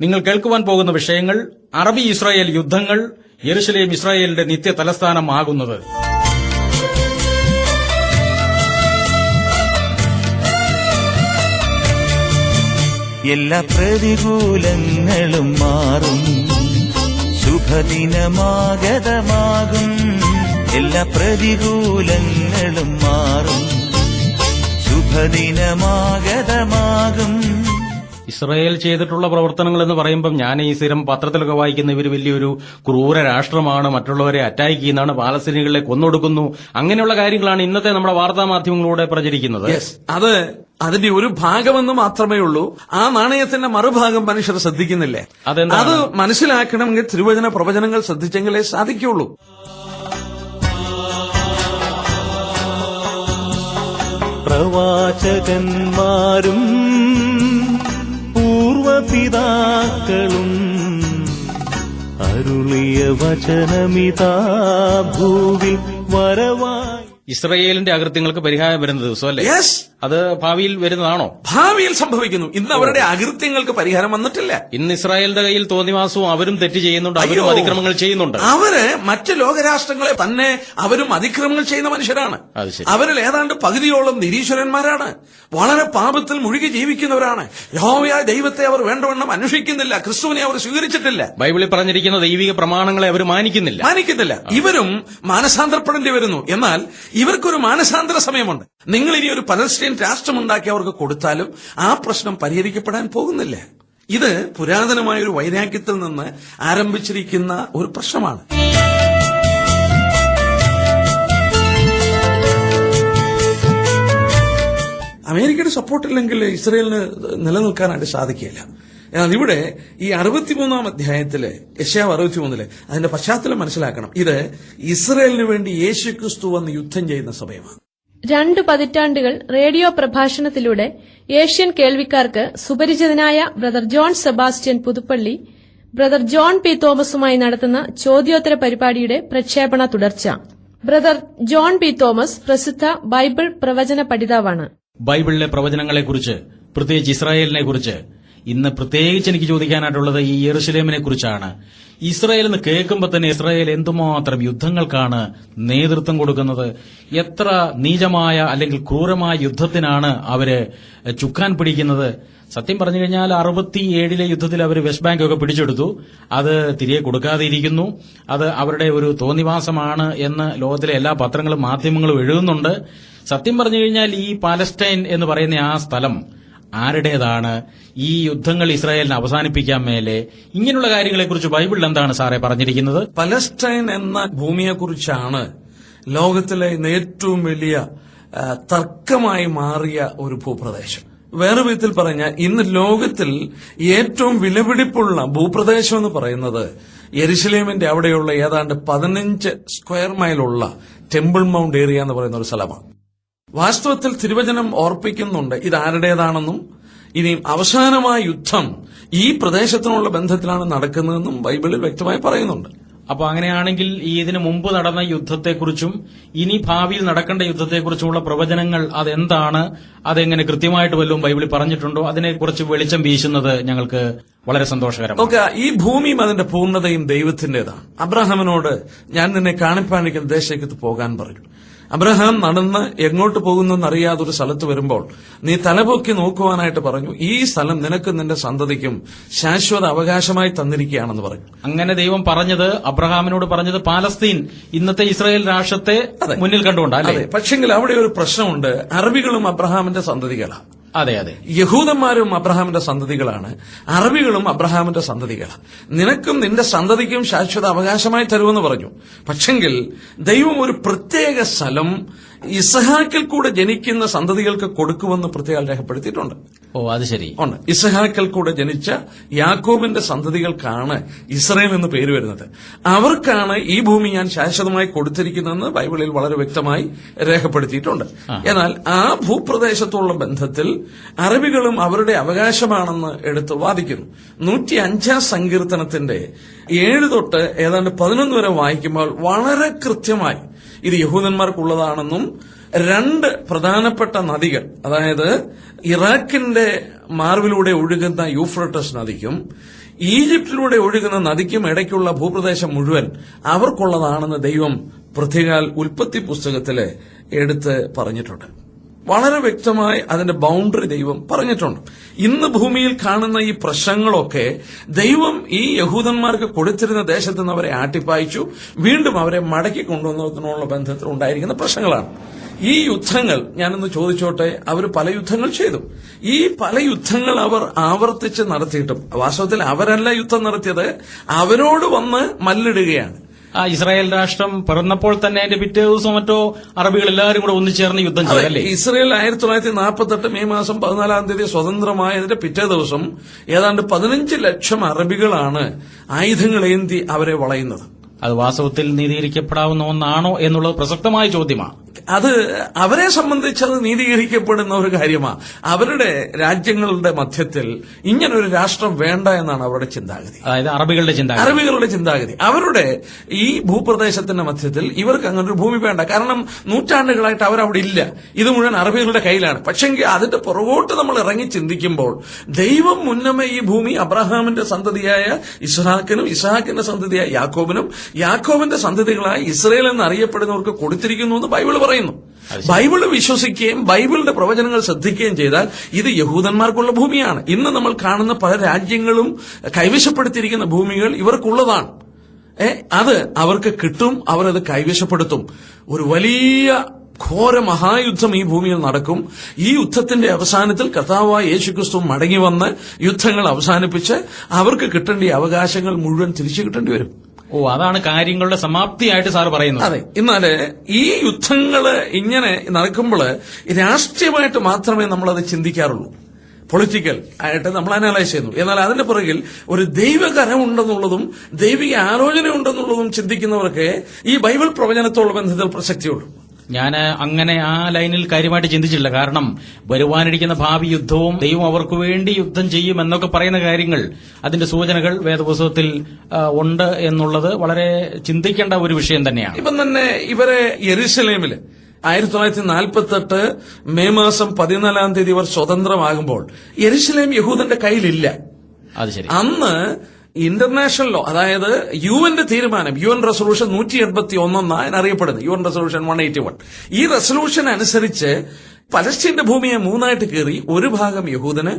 നിങ്ങൾ കേൾക്കുവാൻ പോകുന്ന വിഷയങ്ങൾ അറബി ഇസ്രായേൽ യുദ്ധങ്ങൾ, യെരുശലേം ഇസ്രായേലിന്റെ നിത്യ തലസ്ഥാനമാകുന്നത്. എല്ലാ പ്രതികൂലങ്ങളും മാറും, ശുഭദിനമാഗതമാകും. എല്ലാ പ്രതികൂലങ്ങളും മാറും, ശുഭദിനമാഗതമാകും. ഇസ്രായേൽ ചെയ്തിട്ടുള്ള പ്രവർത്തനങ്ങൾ എന്ന് പറയുമ്പം ഞാൻ ഈ സ്ഥിരം പത്രത്തിലൊക്കെ വായിക്കുന്ന ഇവർ വലിയൊരു ക്രൂര രാഷ്ട്രമാണ്, മറ്റുള്ളവരെ അറ്റാക്ക് ചെയ്യുന്നതാണ്, പാലസ്തീനികളെ കൊന്നൊടുക്കുന്നു, അങ്ങനെയുള്ള കാര്യങ്ങളാണ് ഇന്നത്തെ നമ്മുടെ വാർത്താ മാധ്യമങ്ങളിലൂടെ പ്രചരിക്കുന്നത്. അത് അതിന്റെ ഒരു ഭാഗമെന്ന് മാത്രമേ ഉള്ളൂ. ആ നാണയത്തിന്റെ മറുഭാഗം മനുഷ്യർ ശ്രദ്ധിക്കുന്നില്ലേ? അത് മനസ്സിലാക്കണമെങ്കിൽ തിരുവചന പ്രവചനങ്ങൾ ശ്രദ്ധിച്ചെങ്കിലേ സാധിക്കുള്ളൂ. പ്രവാചകന്മാരും പൂർവപിതാക്കളും അരുളിയ വചനമിതാ ഭൂവിൽ വരവായി. ഇസ്രായേലിന്റെ അകൃത്യങ്ങൾക്ക് പരിഹാരം വരുന്ന ദിവസം അല്ലേ? അത് ഭാവിയിൽ വരുന്നതാണോ? ഭാവിയിൽ സംഭവിക്കുന്നു. ഇന്ന് അവരുടെ അകൃത്യങ്ങൾക്ക് പരിഹാരം വന്നിട്ടില്ല. ഇന്ന് ഇസ്രായേലിന്റെ കയ്യിൽ തോന്നിവാസവും അവരും തെറ്റ് ചെയ്യുന്നുണ്ട്, അവരും അതിക്രമങ്ങൾ ചെയ്യുന്നുണ്ട്. അവര് മറ്റ് ലോകരാഷ്ട്രങ്ങളെ തന്നെ അവരും അതിക്രമങ്ങൾ ചെയ്യുന്ന മനുഷ്യരാണ്. അവരിൽ ഏതാണ്ട് പകുതിയോളം നിരീശ്വരന്മാരാണ്, വളരെ പാപത്തിൽ മുഴുകി ജീവിക്കുന്നവരാണ്. യഹോവയായ ദൈവത്തെ അവർ വേണ്ടവണ്ണം അന്വേഷിക്കുന്നില്ല, ക്രിസ്തുവിനെ അവർ സ്വീകരിച്ചിട്ടില്ല. ബൈബിളിൽ പറഞ്ഞിരിക്കുന്ന ദൈവിക പ്രമാണങ്ങളെ അവർ മാനിക്കുന്നില്ല. ഇവരും മാനസാന്തരപ്പെടേണ്ടി വരുന്നു. എന്നാൽ ഇവർക്കൊരു മാനസാന്തര സമയമുണ്ട്. നിങ്ങൾ ഇനി ഒരു പലസ്തീൻ രാഷ്ട്രമുണ്ടാക്കി അവർക്ക് കൊടുത്താലും ആ പ്രശ്നം പരിഹരിക്കപ്പെടാൻ പോകുന്നില്ല. ഇത് പുരാതനമായ ഒരു വൈരാഗ്യത്തിൽ നിന്ന് ആരംഭിച്ചിരിക്കുന്ന ഒരു പ്രശ്നമാണ്. അമേരിക്കയുടെ സപ്പോർട്ടില്ലെങ്കിൽ ഇസ്രയേലിന് നിലനിൽക്കാനായിട്ട് സാധിക്കില്ല. എന്നാൽ ഇവിടെ ഈ 63-ാം അധ്യായത്തില്, യെശയ്യാവ് 63-ല് അതിന്റെ പശ്ചാത്തലം മനസ്സിലാക്കണം. ഇത് ഇസ്രയേലിന് വേണ്ടി യേശുക്രിസ്തു വന്ന് യുദ്ധം ചെയ്യുന്ന സമയമാണ്. 2 പതിറ്റാണ്ടുകൾ റേഡിയോ പ്രഭാഷണത്തിലൂടെ ഏഷ്യൻ കേൾവിക്കാർക്ക് സുപരിചിതനായ brother John Sebastian Puthuppally, brother John P തോമസുമായി നടത്തുന്ന ചോദ്യോത്തര പരിപാടിയുടെ പ്രക്ഷേപണ തുടർച്ച. ബ്രദർ ജോൺ പി തോമസ് പ്രസിദ്ധ ബൈബിൾ പ്രവചന പഠിതാവാണ്. ബൈബിളിലെ പ്രവചനങ്ങളെക്കുറിച്ച്, പ്രത്യേകിച്ച് ഇസ്രായേലിനെ കുറിച്ച് ഇന്ന് പ്രത്യേകിച്ച് എനിക്ക് ചോദിക്കാനായിട്ടുള്ളത് ഈ യെരുശലേമിനെ കുറിച്ചാണ്. ഇസ്രായേൽ എന്ന് കേൾക്കുമ്പോൾ തന്നെ ഇസ്രായേൽ എന്തുമാത്രം യുദ്ധങ്ങൾക്കാണ് നേതൃത്വം കൊടുക്കുന്നത്, എത്ര നീചമായ അല്ലെങ്കിൽ ക്രൂരമായ യുദ്ധത്തിനാണ് അവര് ചുക്കാൻ പിടിക്കുന്നത്. സത്യം പറഞ്ഞു കഴിഞ്ഞാൽ 67-ലെ യുദ്ധത്തിൽ അവർ വെസ്റ്റ് ബാങ്ക് ഒക്കെ പിടിച്ചെടുത്തു, അത് തിരികെ കൊടുക്കാതെ ഇരിക്കുന്നു. അത് അവരുടെ ഒരു തോന്നിവാസമാണ് എന്ന് ലോകത്തിലെ എല്ലാ പത്രങ്ങളും മാധ്യമങ്ങളും എഴുതുന്നുണ്ട്. സത്യം പറഞ്ഞു കഴിഞ്ഞാൽ ഈ പാലസ്റ്റൈൻ എന്ന് പറയുന്ന ആ സ്ഥലം ആരുടേതാണ്? ഈ യുദ്ധങ്ങൾ ഇസ്രായേലിനെ അവസാനിപ്പിക്കാൻ മേലെ ഇങ്ങനെയുള്ള കാര്യങ്ങളെക്കുറിച്ച് ബൈബിളിൽ എന്താണ് സാറേ പറഞ്ഞിരിക്കുന്നത്? പലസ്റ്റൈൻ എന്ന ഭൂമിയെക്കുറിച്ചാണ് ലോകത്തിലെ ഏറ്റവും വലിയ തർക്കമായി മാറിയ ഒരു ഭൂപ്രദേശം. വേറെ വിധത്തിൽ പറഞ്ഞാൽ ഇന്ന് ലോകത്തിൽ ഏറ്റവും വിലപിടിപ്പുള്ള ഭൂപ്രദേശം എന്ന് പറയുന്നത് യെരുശലേമിന്റെ അവിടെയുള്ള ഏതാണ്ട് 15 സ്ക്വയർ മൈലുള്ള ടെമ്പിൾ മൗണ്ട് ഏരിയ എന്ന് പറയുന്ന ഒരു സ്ഥലമാണ്. വാസ്തവത്തിൽ തിരുവചനം ഓർപ്പിക്കുന്നുണ്ട് ഇത് ആരുടേതാണെന്നും ഇനി അവസാനമായ യുദ്ധം ഈ പ്രദേശത്തിനുള്ള ബന്ധത്തിലാണ് നടക്കുന്നതെന്നും ബൈബിളിൽ വ്യക്തമായി പറയുന്നുണ്ട്. അപ്പൊ അങ്ങനെയാണെങ്കിൽ ഈ ഇതിനു മുമ്പ് നടന്ന യുദ്ധത്തെക്കുറിച്ചും ഇനി ഭാവിയിൽ നടക്കേണ്ട യുദ്ധത്തെക്കുറിച്ചുമുള്ള പ്രവചനങ്ങൾ അതെന്താണ്, അതെങ്ങനെ കൃത്യമായിട്ട് വല്ലതും ബൈബിളിൽ പറഞ്ഞിട്ടുണ്ടോ? അതിനെക്കുറിച്ച് വെളിച്ചം വീശുന്നത് ഞങ്ങൾക്ക് വളരെ സന്തോഷകരമാണ്. ഈ ഭൂമിയും അതിന്റെ പൂർണ്ണതയും ദൈവത്തിന്റേതാണ്. അബ്രഹാമിനോട് ഞാൻ നിന്നെ കാണിപ്പാണിക്കുന്ന ദേശത്തേക്ക് പോകാൻ പറഞ്ഞു. അബ്രഹാം നടന്ന് എങ്ങോട്ട് പോകുന്നെന്നറിയാതെ ഒരു സ്ഥലത്ത് വരുമ്പോൾ നീ തലപൊക്കി നോക്കുവാനായിട്ട് പറഞ്ഞു. ഈ സ്ഥലം നിനക്കും നിന്റെ സന്തതിക്കും ശാശ്വത അവകാശമായി തന്നിരിക്കുകയാണെന്ന് പറഞ്ഞു. അങ്ങനെ ദൈവം പറഞ്ഞത്, അബ്രഹാമിനോട് പറഞ്ഞത് പാലസ്തീൻ, ഇന്നത്തെ ഇസ്രായേൽ രാഷ്ട്രത്തെ മുന്നിൽ കണ്ടുകൊണ്ടല്ലേ? പക്ഷെങ്കിൽ അവിടെ ഒരു പ്രശ്നമുണ്ട്. അറബികളും അബ്രഹാമിന്റെ സന്തതികളാണ്. അതെ, യഹൂദന്മാരും അബ്രഹാമിന്റെ സന്തതികളാണ്, അറബികളും അബ്രഹാമിന്റെ സന്തതികളാണ്. നിനക്കും നിന്റെ സന്തതിക്കും ശാശ്വത അവകാശമായി തരുമെന്ന് പറഞ്ഞു. പക്ഷെങ്കിൽ ദൈവം ഒരു പ്രത്യേക സ്ഥലം ഇസഹാക്കിൽ കൂടെ ജനിക്കുന്ന സന്തതികൾക്ക് കൊടുക്കുമെന്ന് പ്രത്യേകം രേഖപ്പെടുത്തിയിട്ടുണ്ട്. അത് ശരി ഉണ്ട്. ഇസഹാക്കിൽ കൂടെ ജനിച്ച യാക്കോബിന്റെ സന്തതികൾക്കാണ് ഇസ്രായേൽ എന്ന് പേര് വരുന്നത്. അവർക്കാണ് ഈ ഭൂമി ഞാൻ ശാശ്വതമായി കൊടുത്തിരിക്കുന്നതെന്ന് ബൈബിളിൽ വളരെ വ്യക്തമായി രേഖപ്പെടുത്തിയിട്ടുണ്ട്. എന്നാൽ ആ ഭൂപ്രദേശത്തുള്ള ബന്ധത്തിൽ അറബികളും അവരുടെ അവകാശമാണെന്ന് എടുത്ത് വാദിക്കുന്നു. 105-ാം സങ്കീർത്തനത്തിന്റെ 7 തൊട്ട് ഏതാണ്ട് 11 വരെ വായിക്കുമ്പോൾ വളരെ കൃത്യമായി ഇത് യഹൂദന്മാർക്കുള്ളതാണെന്നും രണ്ട് പ്രധാനപ്പെട്ട നദികൾ, അതായത് ഇറാഖിന്റെ മാർവിലൂടെ ഒഴുകുന്ന യൂഫ്രട്ടസ് നദിക്കും ഈജിപ്തിലൂടെ ഒഴുകുന്ന നദിക്കും ഇടയ്ക്കുള്ള ഭൂപ്രദേശം മുഴുവൻ അവർക്കുള്ളതാണെന്ന് ദൈവം പ്രത്യേകാൽ ഉൽപ്പത്തി പുസ്തകത്തില് എടുത്ത് പറഞ്ഞിട്ടുണ്ട്. വളരെ വ്യക്തമായി അതിന്റെ ബൗണ്ടറി ദൈവം പറഞ്ഞിട്ടുണ്ട്. ഇന്ന് ഭൂമിയിൽ കാണുന്ന ഈ പ്രശ്നങ്ങളൊക്കെ ദൈവം ഈ യഹൂദന്മാർക്ക് കൊടുത്തിരുന്ന ദേശത്ത് നിന്ന് അവരെ ആട്ടിപ്പായിച്ചു, വീണ്ടും അവരെ മടക്കി കൊണ്ടുവന്നതിനുള്ള ബന്ധത്തിൽ ഉണ്ടായിരിക്കുന്ന പ്രശ്നങ്ങളാണ്. ഈ യുദ്ധങ്ങൾ ഞാനൊന്ന് ചോദിച്ചോട്ടെ, അവർ പല യുദ്ധങ്ങൾ ചെയ്തു. ഈ പല യുദ്ധങ്ങൾ അവർ ആവർത്തിച്ച് നടത്തിയിട്ടും വാസ്തവത്തിൽ അവരല്ല യുദ്ധം നടത്തിയത്, അവരോട് വന്ന് മല്ലിടുകയാണ്. ഇസ്രായേൽ രാഷ്ട്രം പിറന്നപ്പോൾ തന്നെ അതിന്റെ പിറ്റേ ദിവസം മറ്റോ അറബികൾ എല്ലാവരും കൂടെ ഒന്നിച്ചേർന്ന് യുദ്ധം ചെയ്തല്ലേ? ഇസ്രായേൽ 1948 മെയ് മാസം 14 സ്വതന്ത്രമായതിന്റെ പിറ്റേ ദിവസം ഏതാണ്ട് 15 ലക്ഷം അറബികളാണ് ആയുധങ്ങളേന്തി അവരെ വളയുന്നത്. അത് വാസ്തവത്തിൽ നീതീകരിക്കപ്പെടാവുന്ന ഒന്നാണോ എന്നുള്ളത് പ്രസക്തമായ ചോദ്യമാണ്. അത് അവരെ സംബന്ധിച്ച് അത് നീതീകരിക്കപ്പെടുന്ന ഒരു കാര്യമാണ്. അവരുടെ രാജ്യങ്ങളുടെ മധ്യത്തിൽ ഇങ്ങനൊരു രാഷ്ട്രം വേണ്ട എന്നാണ് അവരുടെ ചിന്താഗതി. അതായത് അറബികളുടെ ചിന്താഗതി. അവരുടെ ഈ ഭൂപ്രദേശത്തിന്റെ മധ്യത്തിൽ ഇവർക്ക് അങ്ങനെ ഒരു ഭൂമി വേണ്ട. കാരണം നൂറ്റാണ്ടുകളായിട്ട് അവരവിടെ ഇല്ല, ഇത് മുഴുവൻ അറബികളുടെ കയ്യിലാണ്. പക്ഷെങ്കിൽ അതിന്റെ പുറകോട്ട് നമ്മൾ ഇറങ്ങി ചിന്തിക്കുമ്പോൾ ദൈവം മുന്നമേ ഈ ഭൂമി അബ്രഹാമിന്റെ സന്തതിയായ ഇസ്ഹാക്കിനും, ഇസ്ഹാക്കിന്റെ സന്തതിയായ യാക്കോബിനും, യാക്കോബിന്റെ സന്തതികളായ ഇസ്രയേൽ എന്ന് അറിയപ്പെടുന്നവർക്ക് കൊടുത്തിരിക്കുന്നു എന്ന് ബൈബിൾ പറയുന്നു. ബൈബിള് വിശ്വസിക്കുകയും ബൈബിളിന്റെ പ്രവചനങ്ങൾ ശ്രദ്ധിക്കുകയും ചെയ്താൽ ഇത് യഹൂദന്മാർക്കുള്ള ഭൂമിയാണ്. ഇന്ന് നമ്മൾ കാണുന്ന പല രാജ്യങ്ങളും കൈവശപ്പെടുത്തിയിരിക്കുന്ന ഭൂമികൾ ഇവർക്കുള്ളതാണ്. അത് അവർക്ക് കിട്ടും, അവരത് കൈവശപ്പെടുത്തും. ഒരു വലിയ ഘോര മഹായുദ്ധം ഈ ഭൂമിയിൽ നടക്കും. ഈ യുദ്ധത്തിന്റെ അവസാനത്തിൽ കർത്താവായ യേശുക്രിസ്തു മടങ്ങി വന്ന് യുദ്ധങ്ങൾ അവസാനിപ്പിച്ച് അവർക്ക് കിട്ടേണ്ട അവകാശങ്ങൾ മുഴുവൻ തിരിച്ചു കിട്ടേണ്ടി വരും. അതാണ് കാര്യങ്ങളുടെ സമാപ്തിയായിട്ട് സാർ പറയുന്നത്. അതെ. എന്നാല് ഈ യുദ്ധങ്ങള് ഇങ്ങനെ നടക്കുമ്പോൾ രാഷ്ട്രീയമായിട്ട് മാത്രമേ നമ്മളത് ചിന്തിക്കാറുള്ളൂ, പൊളിറ്റിക്കൽ ആയിട്ട് നമ്മൾ അനലൈസ് ചെയ്യുന്നു. എന്നാൽ അതിന്റെ പുറകിൽ ഒരു ദൈവകരം ഉണ്ടെന്നുള്ളതും ദൈവിക ആലോചന ഉണ്ടെന്നുള്ളതും ചിന്തിക്കുന്നവർക്ക് ഈ ബൈബിൾ പ്രവചനത്തോടുള്ള ബന്ധത്തിൽ പ്രസക്തിയുള്ളൂ. ഞാൻ അങ്ങനെ ആ ലൈനിൽ കാര്യമായിട്ട് ചിന്തിച്ചില്ല. കാരണം വരുവാനിരിക്കുന്ന ഭാവി യുദ്ധവും ദൈവം അവർക്ക് വേണ്ടി യുദ്ധം ചെയ്യും എന്നൊക്കെ പറയുന്ന കാര്യങ്ങൾ, അതിന്റെ സൂചനകൾ വേദപുസ്തകത്തിൽ ഉണ്ട് എന്നുള്ളത് വളരെ ചിന്തിക്കേണ്ട ഒരു വിഷയം തന്നെയാണ്. ഇപ്പം തന്നെ ഇവരെ യെരുശലേമില് 1948 മെയ് മാസം 14 ഇവർ സ്വതന്ത്രമാകുമ്പോൾ യെരുശലേം യഹൂദന്റെ കയ്യിലില്ല. അത് ശരി. അന്ന് ഇന്റർനാഷണൽ ലോ, അതായത് യുഎന്റെ തീരുമാനം, യുഎൻ റെസൊല്യൂഷൻ 181 എന്നാണ് അറിയപ്പെടുന്നത്, യുഎൻ റെസൊല്യൂഷൻ 181. ഈ റെസൊല്യൂഷൻ അനുസരിച്ച് പലസ്തീന്റെ ഭൂമിയെ മൂന്നായിട്ട് കീറി, ഒരു ഭാഗം യഹൂദന്,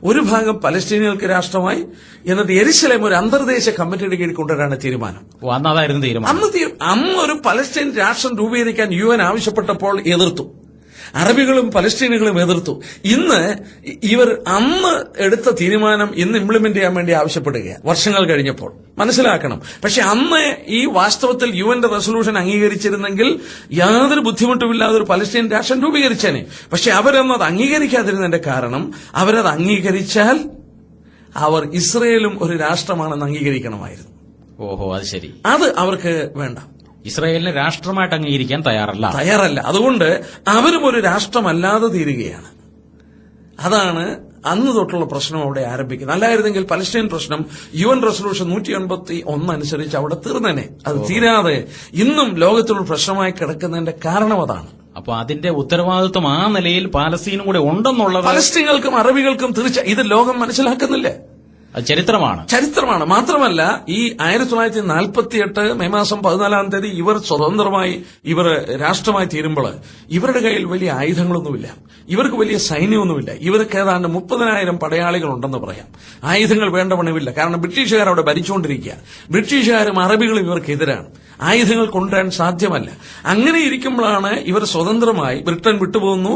ഒരു ഭാഗം പലസ്തീനികൾക്ക് രാഷ്ട്രമായി, എന്നിട്ട് യെരുശലേം ഒരു അന്തർദേശീയ കമ്മിറ്റിയുടെ കീഴിൽ കൊണ്ടുവരാനാണ് തീരുമാനം. അന്ന് ഒരു പലസ്തീൻ രാഷ്ട്രം രൂപീകരിക്കാൻ യുഎൻ ആവശ്യപ്പെട്ടപ്പോൾ എതിർത്തു. അറബികളും പലസ്തീനുകളും എതിർത്തു. ഇന്ന് ഇവർ അന്ന് എടുത്ത തീരുമാനം ഇന്ന് ഇംപ്ലിമെന്റ് ചെയ്യാൻ വേണ്ടി ആവശ്യപ്പെടുകയാണ്, വർഷങ്ങൾ കഴിഞ്ഞപ്പോൾ. മനസ്സിലാക്കണം. പക്ഷെ അന്ന് ഈ വാസ്തവത്തിൽ യുഎന്റെ റെസൊല്യൂഷൻ അംഗീകരിച്ചിരുന്നെങ്കിൽ യാതൊരു ബുദ്ധിമുട്ടുമില്ലാതെ ഒരു പലസ്തീൻ രാഷ്ട്രം രൂപീകരിച്ചേനെ. പക്ഷെ അവരൊന്നും അത് അംഗീകരിക്കാതിരുന്നതിന്റെ കാരണം, അവരത് അംഗീകരിച്ചാൽ അവർ ഇസ്രയേലും ഒരു രാഷ്ട്രമാണെന്ന് അംഗീകരിക്കണമായിരുന്നു. അത് ശരി. അത് അവർക്ക് വേണ്ട. ഇസ്രായേലിനെ രാഷ്ട്രമായിട്ട് അംഗീകരിക്കാൻ തയ്യാറല്ല. അതുകൊണ്ട് അവരും ഒരു രാഷ്ട്രമല്ലാതെ തീരുകയാണ്. അതാണ് അന്ന് തൊട്ടുള്ള പ്രശ്നം അവിടെ ആരംഭിക്കുന്നത്. അല്ലായിരുന്നെങ്കിൽ പലസ്തീൻ പ്രശ്നം യുഎൻ റെസൊല്യൂഷൻ 181 അനുസരിച്ച് അവിടെ തീർന്നേനെ. അത് തീരാതെ ഇന്നും ലോകത്തിലുള്ള പ്രശ്നമായി കിടക്കുന്നതിന്റെ കാരണം അതാണ്. അപ്പൊ അതിന്റെ ഉത്തരവാദിത്വം ആ നിലയിൽ പാലസ്തീനും കൂടെ ഉണ്ടെന്നുള്ളത് പലസ്തീനുകൾക്കും അറബികൾക്കും തീർച്ചയായും ഇത് ലോകം മനസ്സിലാക്കുന്നില്ലേ? ചരിത്രമാണ്. മാത്രമല്ല, ഈ 1948 മെയ് മാസം 14 ഇവർ സ്വതന്ത്രമായി, ഇവർ രാഷ്ട്രമായി തീരുമ്പോൾ ഇവരുടെ കയ്യിൽ വലിയ ആയുധങ്ങളൊന്നുമില്ല, ഇവർക്ക് വലിയ സൈന്യമൊന്നുമില്ല. ഇവർക്ക് ഏതാണ്ട് 30,000 പടയാളികൾ ഉണ്ടെന്ന് പറയാം. ആയുധങ്ങൾ വേണ്ട പണമില്ല. കാരണം ബ്രിട്ടീഷുകാർ അവിടെ ഭരിച്ചുകൊണ്ടിരിക്കുക. ബ്രിട്ടീഷുകാരും അറബികളും ഇവർക്കെതിരാണ്. ആയുധങ്ങൾ കൊണ്ടുവരാൻ സാധ്യമല്ല. അങ്ങനെ ഇരിക്കുമ്പോഴാണ് ഇവർ സ്വതന്ത്രമായി ബ്രിട്ടൻ വിട്ടുപോകുന്നു.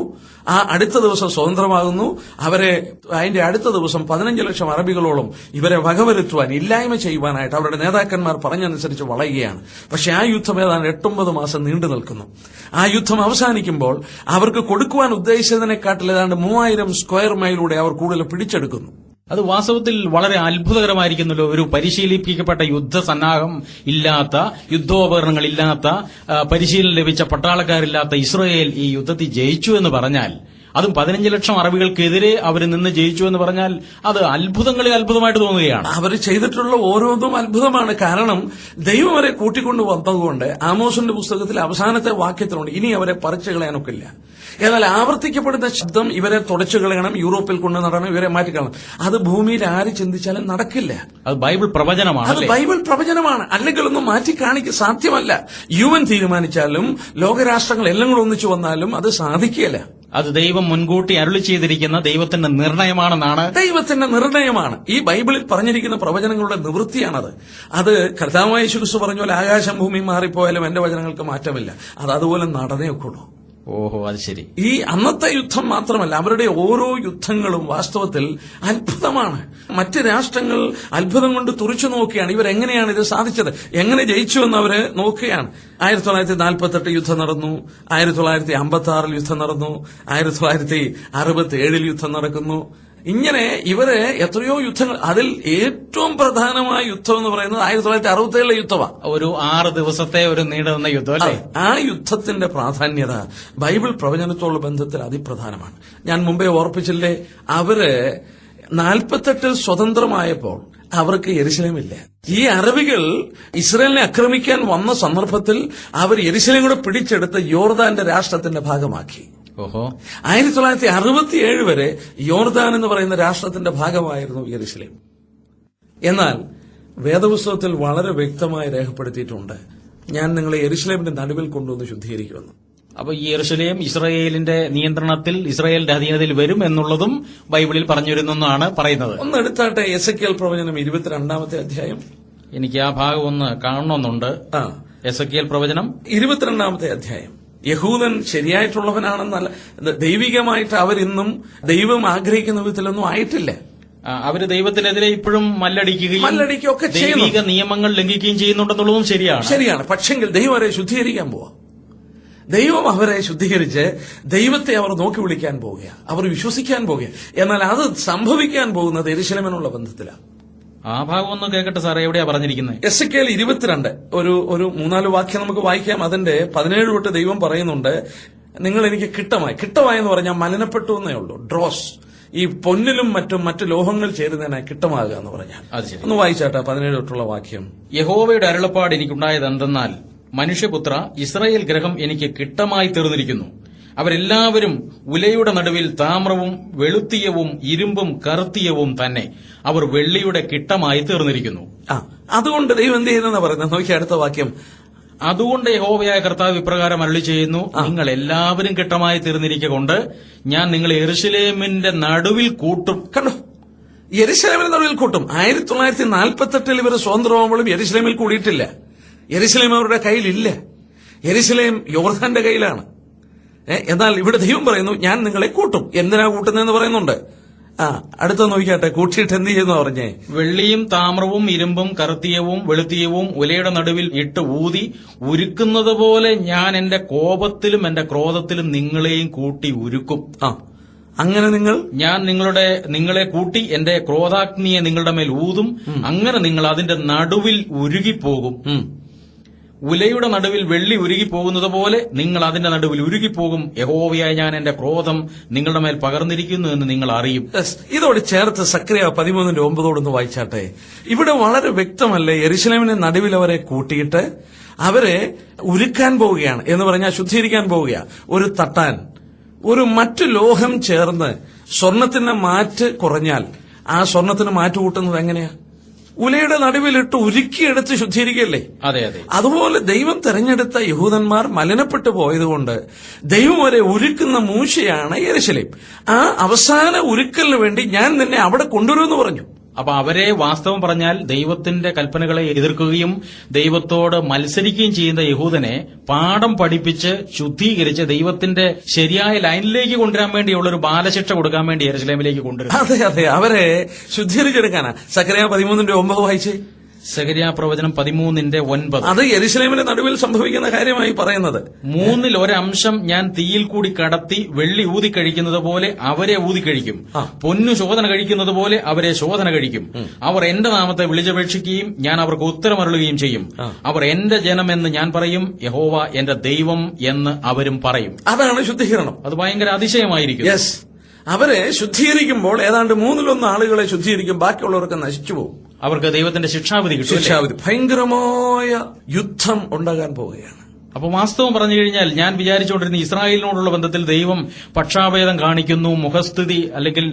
ആ അടുത്ത ദിവസം സ്വതന്ത്രമാകുന്നു. അവരെ അതിന്റെ അടുത്ത ദിവസം 15 ലക്ഷം അറബികളോളം ഇവരെ വകവരുത്തുവാൻ, ഇല്ലായ്മ ചെയ്യുവാനായിട്ട് അവരുടെ നേതാക്കന്മാർ പറഞ്ഞനുസരിച്ച് വളയുകയാണ്. പക്ഷെ ആ യുദ്ധം ഏതാണ്ട് 8-9 മാസം നീണ്ടു നിൽക്കുന്നു. ആ യുദ്ധം അവസാനിക്കുമ്പോൾ അവർക്ക് കൊടുക്കുവാൻ ഉദ്ദേശിച്ചതിനെക്കാട്ടിൽ ഏതാണ്ട് 3000 സ്ക്വയർ മൈലൂടെ അവർ കൂടുതൽ പിടിച്ചെടുക്കുന്നു. അത് വാസ്തവത്തിൽ വളരെ അത്ഭുതകരമായിരിക്കുന്നല്ലോ. ഒരു പരിശീലിപ്പിക്കപ്പെട്ട യുദ്ധസന്നാഹം ഇല്ലാത്ത, യുദ്ധോപകരണങ്ങൾ ഇല്ലാത്ത, പരിശീലനം ലഭിച്ച പട്ടാളക്കാരില്ലാത്ത ഇസ്രായേൽ ഈ യുദ്ധത്തിൽ ജയിച്ചു എന്ന് പറഞ്ഞാൽ അതും 15 ലക്ഷം അറബികൾക്കെതിരെ അവർ നിന്ന് ജയിച്ചു എന്ന് പറഞ്ഞാൽ അത് അത്ഭുതങ്ങളിൽ അത്ഭുതമായിട്ട് തോന്നുകയാണ്. അവർ ചെയ്തിട്ടുള്ള ഓരോന്നും അത്ഭുതമാണ്. കാരണം ദൈവം അവരെ കൂട്ടിക്കൊണ്ടു വന്നതുകൊണ്ട് ആമോസിന്റെ പുസ്തകത്തിൽ അവസാനത്തെ വാക്യത്തിലുണ്ട്, ഇനി അവരെ പറിച്ചു കളയാനൊക്കില്ല. എന്നാൽ ആവർത്തിക്കപ്പെടുന്ന ശബ്ദം ഇവരെ തുടച്ചു കളയണം, യൂറോപ്പിൽ കൊണ്ടു നടണം, ഇവരെ മാറ്റിക്കളണം. അത് ഭൂമിയിൽ ആര് ചിന്തിച്ചാലും നടക്കില്ല. അത് ബൈബിൾ പ്രവചനമാണ്. അത് ബൈബിൾ പ്രവചനമാണ്. അല്ലെങ്കിൽ ഒന്നും മാറ്റി കാണിക്കാൻ സാധ്യമല്ല. യുവൻ തീരുമാനിച്ചാലും ലോകരാഷ്ട്രങ്ങൾ എല്ലാം കൂടെ ഒന്നിച്ചു വന്നാലും അത് സാധിക്കുകയില്ല. അത് ദൈവം മുൻകൂട്ടി അരുളി ചെയ്തിരിക്കുന്ന ദൈവത്തിന്റെ നിർണയമാണെന്നാണ്. ദൈവത്തിന്റെ നിർണയമാണ്. ഈ ബൈബിളിൽ പറഞ്ഞിരിക്കുന്ന പ്രവചനങ്ങളുടെ നിവൃത്തിയാണത്. അത് കർത്താവായ യേശുക്രിസ്തു പറഞ്ഞ പോലെ ആകാശം ഭൂമി മാറിപ്പോയാലും എന്റെ വചനങ്ങൾക്ക് മാറ്റമില്ല. അത് അതുപോലെ നടന്നേക്കുള്ളൂ. ഓഹോ, അത് ശരി. ഈ അന്നത്തെ യുദ്ധം മാത്രമല്ല, അവരുടെ ഓരോ യുദ്ധങ്ങളും വാസ്തവത്തിൽ അത്ഭുതമാണ്. മറ്റ് രാഷ്ട്രങ്ങൾ അത്ഭുതം കൊണ്ട് തുറിച്ചു നോക്കുകയാണ്, ഇവരെങ്ങനെയാണ് ഇത് സാധിച്ചത്, എങ്ങനെ ജയിച്ചു എന്ന് അവര് നോക്കുകയാണ്. 1948 യുദ്ധം നടന്നു, 1956 യുദ്ധം നടന്നു, 1967 യുദ്ധം നടക്കുന്നു. ഇങ്ങനെ ഇവര് എത്രയോ യുദ്ധങ്ങൾ, അതിൽ ഏറ്റവും പ്രധാനമായ യുദ്ധം എന്ന് പറയുന്നത് 1967 യുദ്ധമാണ്. ഒരു 6 ദിവസത്തെ ഒരു നീണ്ടുനിന്ന യുദ്ധം അല്ലേ? ആ യുദ്ധത്തിന്റെ പ്രാധാന്യത ബൈബിൾ പ്രവചനത്തോടുള്ള ബന്ധത്തിൽ അതിപ്രധാനമാണ്. ഞാൻ മുമ്പേ ഓർപ്പിച്ചില്ലേ, അവര് 48 സ്വതന്ത്രമായപ്പോൾ അവർക്ക് യെരുശലേമില്ല. ഈ അറബികൾ ഇസ്രായേലിനെ ആക്രമിക്കാൻ വന്ന സന്ദർഭത്തിൽ അവർ യെരുശലേം കൂടെ പിടിച്ചെടുത്ത് യോർദാന്റെ രാഷ്ട്രത്തിന്റെ ഭാഗമാക്കി. ഓഹോ, 1967 വരെ യോർദാൻ എന്ന് പറയുന്ന രാഷ്ട്രത്തിന്റെ ഭാഗമായിരുന്നു യെരുശലേം. എന്നാൽ വേദപുസ്തകത്തിൽ വളരെ വ്യക്തമായി രേഖപ്പെടുത്തിയിട്ടുണ്ട്, ഞാൻ നിങ്ങളെ യെരുശലേമിന്റെ നടുവിൽ കൊണ്ടുവന്ന് ശുദ്ധീകരിക്കുമെന്ന്. അപ്പൊ ഈ യെരുശലേം ഇസ്രായേലിന്റെ നിയന്ത്രണത്തിൽ, ഇസ്രായേലിന്റെ അധീനതയിൽ വരും എന്നുള്ളതും ബൈബിളിൽ പറഞ്ഞിരുന്നെന്നാണ് പറയുന്നത്. ഒന്ന് എടുത്താട്ടെ, എസെക്കിയേൽ പ്രവചനം 22-ാമത്തെ അധ്യായം. എനിക്ക് ആ ഭാഗം ഒന്ന് കാണണമെന്നുണ്ട്. എസെക്കിയേൽ പ്രവചനം 22-ാമത്തെ അധ്യായം. യഹൂദൻ ശരിയായിട്ടുള്ളവനാണെന്നല്ല, ദൈവികമായിട്ട് അവരിന്നും ദൈവം ആഗ്രഹിക്കുന്ന വിധത്തിലൊന്നും ആയിട്ടില്ല. അവര് ദൈവത്തിനെതിരെ ഇപ്പോഴും മല്ലടിക്കുകയൊക്കെ ദൈവിക നിയമങ്ങൾ ലംഘിക്കുകയും ചെയ്യുന്നുണ്ടെന്നുള്ളതും ശരിയാണ്. പക്ഷെങ്കിൽ ദൈവം അവരെ ശുദ്ധീകരിക്കാൻ പോവാ. ദൈവം അവരെ ശുദ്ധീകരിച്ച് ദൈവത്തെ അവർ നോക്കി വിളിക്കാൻ പോവുക, അവർ വിശ്വസിക്കാൻ പോവുക. എന്നാൽ അത് സംഭവിക്കാൻ പോകുന്നത് യെരുശലേമിനുള്ള ബന്ധത്തിലാണ്. ആ ഭാഗം ഒന്ന് കേൾക്കട്ടെ സാറേ, എവിടെയാ പറഞ്ഞിരിക്കുന്നത്? എസെക്കിയേൽ 22 ഒരു 3-4 വാക്യം നമുക്ക് വായിക്കാം. അതിന്റെ 17 തൊട്ട് ദൈവം പറയുന്നുണ്ട്, നിങ്ങൾ എനിക്ക് കിട്ടമായെന്ന് പറഞ്ഞാൽ മലിനപ്പെട്ടു എന്നേ ഉള്ളൂ. ഡ്രോസ്, ഈ പൊന്നിലും മറ്റു ലോഹങ്ങൾ ചേരുന്നതിനായി കിട്ടമാകുക എന്ന് പറഞ്ഞാൽ. ഒന്ന് വായിച്ചാട്ടെ 17 തൊട്ടുള്ള വാക്യം. യഹോവയുടെ അരുളപ്പാട് എനിക്കുണ്ടായത് എന്തെന്നാൽ, മനുഷ്യപുത്ര, ഇസ്രായേൽ ഗ്രഹം എനിക്ക് കിട്ടമായി തീർന്നിരിക്കുന്നു. അവരെല്ലാവരും ഉലയുടെ നടുവിൽ താമ്രവും വെളുത്തിയവും ഇരുമ്പും കറുത്തിയവും തന്നെ. അവർ വെള്ളിയുടെ കിട്ടമായി തീർന്നിരിക്കുന്നു. അതുകൊണ്ട് ദൈവം എന്ത് ചെയ്യുന്ന പറയുന്നത് നോക്കി, അടുത്ത വാക്യം. അതുകൊണ്ട് യഹോവയായ കർത്താവ് ഇപ്രകാരം അരുളി ചെയ്യുന്നു, നിങ്ങൾ എല്ലാവരും കിട്ടമായി തീർന്നിരിക്കൊണ്ട് ഞാൻ നിങ്ങളെ യെരുശലേമിന്റെ നടുവിൽ കൂട്ടും. കണ്ടോ, യെരുശലേമിന്റെ നടുവിൽ കൂട്ടും. 1948 ഇവർ സ്വതന്ത്രമാകുമ്പോഴും യെരുശലേമിൽ കൂടിയിട്ടില്ല. യെരുശലേം അവരുടെ കയ്യിലില്ല. യെരുശലേം യോർദാന്റെ കയ്യിലാണ്. എന്നാൽ ഇവിടെ ദൈവം പറയുന്നു, ഞാൻ നിങ്ങളെ കൂട്ടും. എന്തിനാ കൂട്ടുന്നതെന്ന് പറയുന്നുണ്ട്. അടുത്ത നോക്കിയാട്ടെ, കൂട്ടിയിട്ട് എന്ത് ചെയ്യുന്നു പറഞ്ഞേ. വെള്ളിയും താമ്രവും ഇരുമ്പും കറുത്തിയവും വെളുത്തിയവും ഉലയുടെ നടുവിൽ ഇട്ട് ഊതി ഉരുക്കുന്നത് പോലെ ഞാൻ എന്റെ കോപത്തിലും എന്റെ ക്രോധത്തിലും നിങ്ങളെയും കൂട്ടി ഉരുക്കും. അങ്ങനെ ഞാൻ നിങ്ങളെ കൂട്ടി എന്റെ ക്രോധാഗ്നിയെ നിങ്ങളുടെ മേൽ ഊതും. അങ്ങനെ നിങ്ങൾ അതിന്റെ നടുവിൽ ഉരുകിപ്പോകും. ഉലയുടെ നടുവിൽ വെള്ളി ഉരുകിപ്പോകുന്നത് പോലെ നിങ്ങൾ അതിന്റെ നടുവിൽ ഉരുകിപ്പോകും. യഹോവയായ ഞാൻ എന്റെ ക്രോധം നിങ്ങളുടെ മേൽ പകർന്നിരിക്കുന്നു എന്ന് നിങ്ങൾ അറിയും. ഇതോട് ചേർത്ത് സക്രിയ 13:9 വായിച്ചാട്ടെ. ഇവിടെ വളരെ വ്യക്തമല്ലേ, യെരുശലേമിന്റെ നടുവിൽ അവരെ കൂട്ടിയിട്ട് അവരെ ഉരുക്കാൻ പോവുകയാണ് എന്ന് പറഞ്ഞാൽ ശുദ്ധീകരിക്കാൻ പോവുകയാണ്. ഒരു തട്ടാൻ, ഒരു മറ്റു ലോഹം ചേർന്ന് സ്വർണത്തിന്റെ മാറ്റ് കുറഞ്ഞാൽ ആ സ്വർണത്തിന് മാറ്റ് കൂട്ടുന്നത് എങ്ങനെയാ? ഉലയുടെ നടുവിലിട്ട് ഉരുക്കിയെടുത്ത് ശുദ്ധീകരിക്കല്ലേ? അതെ. അതുപോലെ ദൈവം തെരഞ്ഞെടുത്ത യഹൂദന്മാർ മലിനപ്പെട്ടു പോയതുകൊണ്ട് ദൈവം വരെ ഉരുക്കുന്ന മൂശയാണ് യെരുശലേം. ആ അവസാന ഉരുക്കലിന് വേണ്ടി ഞാൻ നിന്നെ അവിടെ കൊണ്ടുവരുമെന്ന് പറഞ്ഞു. അപ്പൊ അവരെ വാസ്തവം പറഞ്ഞാൽ ദൈവത്തിന്റെ കൽപ്പനകളെ എതിർക്കുകയും ദൈവത്തോട് മത്സരിക്കുകയും ചെയ്യുന്ന യഹൂദനെ പാഠം പഠിപ്പിച്ച് ശുദ്ധീകരിച്ച് ദൈവത്തിന്റെ ശരിയായ ലൈനിലേക്ക് കൊണ്ടുവരാൻ വേണ്ടിയുള്ള ഒരു ബാലശിക്ഷ കൊടുക്കാൻ വേണ്ടി യെരുശലേമിലേക്ക് കൊണ്ടുവരും. അതെ, അവരെ ശുദ്ധീകരിച്ചെടുക്കാനാ. സക്കറിയ 13:9 വായിച്ചേ. സെഖര്യാ പ്രവചനം 13:9. അത് യെരുശലേമിന്റെ നടുവിൽ സംഭവിക്കുന്ന കാര്യമായി പറയുന്നത്. 1/3 ഞാൻ തീയിൽ കൂടി കടത്തി വെള്ളി ഊതിക്കഴിക്കുന്നത് പോലെ അവരെ ഊതിക്കഴിക്കും, പൊന്നു ശോധന കഴിക്കുന്നത് പോലെ അവരെ ശോധന കഴിക്കും. അവർ എന്റെ നാമത്തെ വിളിച്ചപേക്ഷിക്കുകയും ഞാൻ അവർക്ക് ഉത്തരമരുളുകയും ചെയ്യും. അവർ എന്റെ ജനമെന്ന് ഞാൻ പറയും, യഹോവ എന്റെ ദൈവം എന്ന് അവരും പറയും. അതാണ് ശുദ്ധീകരണം. അത് ഭയങ്കര അതിശയമായിരിക്കും. യെസ്, അവരെ ശുദ്ധീകരിക്കുമ്പോൾ ഏതാണ്ട് 1/3 ആളുകളെ ശുദ്ധീകരിക്കും, ബാക്കിയുള്ളവർക്ക് നശിച്ചു പോകും. അവർക്ക് ദൈവത്തിന്റെ ശിക്ഷാവിധി കിട്ടും. ശിക്ഷാവിധി, ഭയങ്കരമായ യുദ്ധം ഉണ്ടാകാൻ പോവുകയാണ്. അപ്പൊ വാസ്തവം പറഞ്ഞു കഴിഞ്ഞാൽ ഞാൻ വിചാരിച്ചുകൊണ്ടിരുന്ന ഇസ്രായേലിനോടുള്ള ബന്ധത്തിൽ ദൈവം പക്ഷാഭേദം കാണിക്കുന്നു, മുഖസ്ഥിതി അല്ലെങ്കിൽ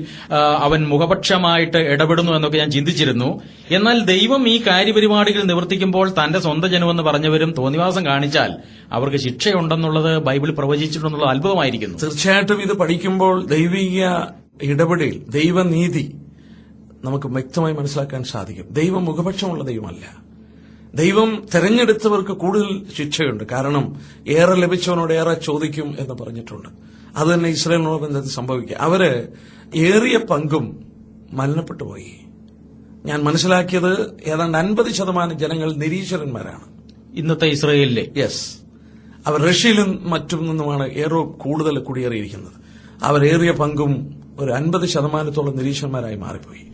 അവൻ മുഖപക്ഷമായിട്ട് ഇടപെടുന്നു എന്നൊക്കെ ഞാൻ ചിന്തിച്ചിരുന്നു. എന്നാൽ ദൈവം ഈ കാര്യപരിപാടികൾ നിവർത്തിക്കുമ്പോൾ തന്റെ സ്വന്തം ജനമെന്ന് പറഞ്ഞവരും തോന്നിവാസം കാണിച്ചാൽ അവർക്ക് ശിക്ഷയുണ്ടെന്നുള്ളത് ബൈബിൾ പ്രവചിച്ചിട്ടുണ്ടെന്നുള്ളത് അത്ഭുതമായിരിക്കുന്നു. തീർച്ചയായിട്ടും ഇത് പഠിക്കുമ്പോൾ ദൈവിക ഇടപെടൽ, ദൈവനീതി നമുക്ക് വ്യക്തമായി മനസ്സിലാക്കാൻ സാധിക്കും. ദൈവം മുഖപക്ഷമുള്ള ദൈവമല്ല. ദൈവം തെരഞ്ഞെടുത്തവർക്ക് കൂടുതൽ ശിക്ഷയുണ്ട്. കാരണം ഏറെ ലഭിച്ചവനോട് ഏറെ ചോദിക്കും എന്ന് പറഞ്ഞിട്ടുണ്ട്. അത് തന്നെ ഇസ്രായേലിനോട് ബന്ധത്തിൽ സംഭവിക്കുക. അവര് ഏറിയ പങ്കും മലിനപ്പെട്ടു പോയി. ഞാൻ മനസ്സിലാക്കിയത് ഏതാണ്ട് 50% ജനങ്ങൾ നിരീശ്വരന്മാരാണ് ഇന്നത്തെ ഇസ്രായേലിലെ. യെസ്, അവർ റഷ്യയിലും മറ്റും നിന്നുമാണ് ഏറെ കൂടുതൽ കുടിയേറിയിരിക്കുന്നത്. അവരേറിയ പങ്കും ഒരു 50% നിരീശ്വരന്മാരായി മാറിപ്പോയി.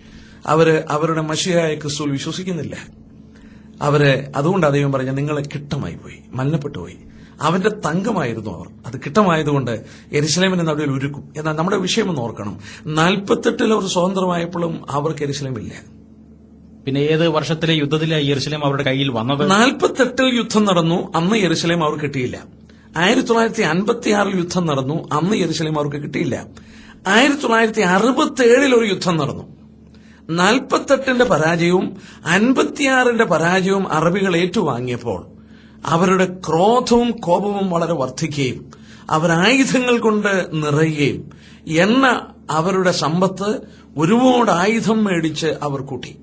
അവരുടെ മഷിയായ ക്രിസ്തുവിൽ വിശ്വസിക്കുന്നില്ല. അതുകൊണ്ട് ദൈവം പറഞ്ഞ നിങ്ങളെ കിട്ടമായി പോയി, മലിനപ്പെട്ടു പോയി. അവന്റെ തങ്കമായിരുന്നു അവർ. അത് കിട്ടമായതുകൊണ്ട് യെരുശലേമിന്റെ നടുവിൽ ഉരുക്കും. എന്നാൽ നമ്മുടെ വിഷയം ഒന്ന് ഓർക്കണം, 48 അവർ സ്വതന്ത്രമായപ്പോഴും അവർക്ക് യെരുശലേമില്ല. പിന്നെ ഏത് വർഷത്തിലെ യുദ്ധത്തിലാണ് യെരുശലേം അവരുടെ കയ്യിൽ വന്നത്? 48 യുദ്ധം നടന്നു, അന്ന് യെരുശലേം അവർ കിട്ടിയില്ല. 1956 യുദ്ധം നടന്നു, അന്ന് യെരുശലേം അവർക്ക് കിട്ടിയില്ല. 1967 ഒരു യുദ്ധം നടന്നു. 48 പരാജയവും 56 പരാജയവും അറബികൾ ഏറ്റുവാങ്ങിയപ്പോൾ അവരുടെ ക്രോധവും കോപവും വളരെ വർദ്ധിക്കുകയും അവർ ആയുധങ്ങൾ കൊണ്ട് നിറയുകയും അവരുടെ സമ്പത്ത് ഒരുപാട് ആയുധം മേടിച്ച് അവർ കൂട്ടി.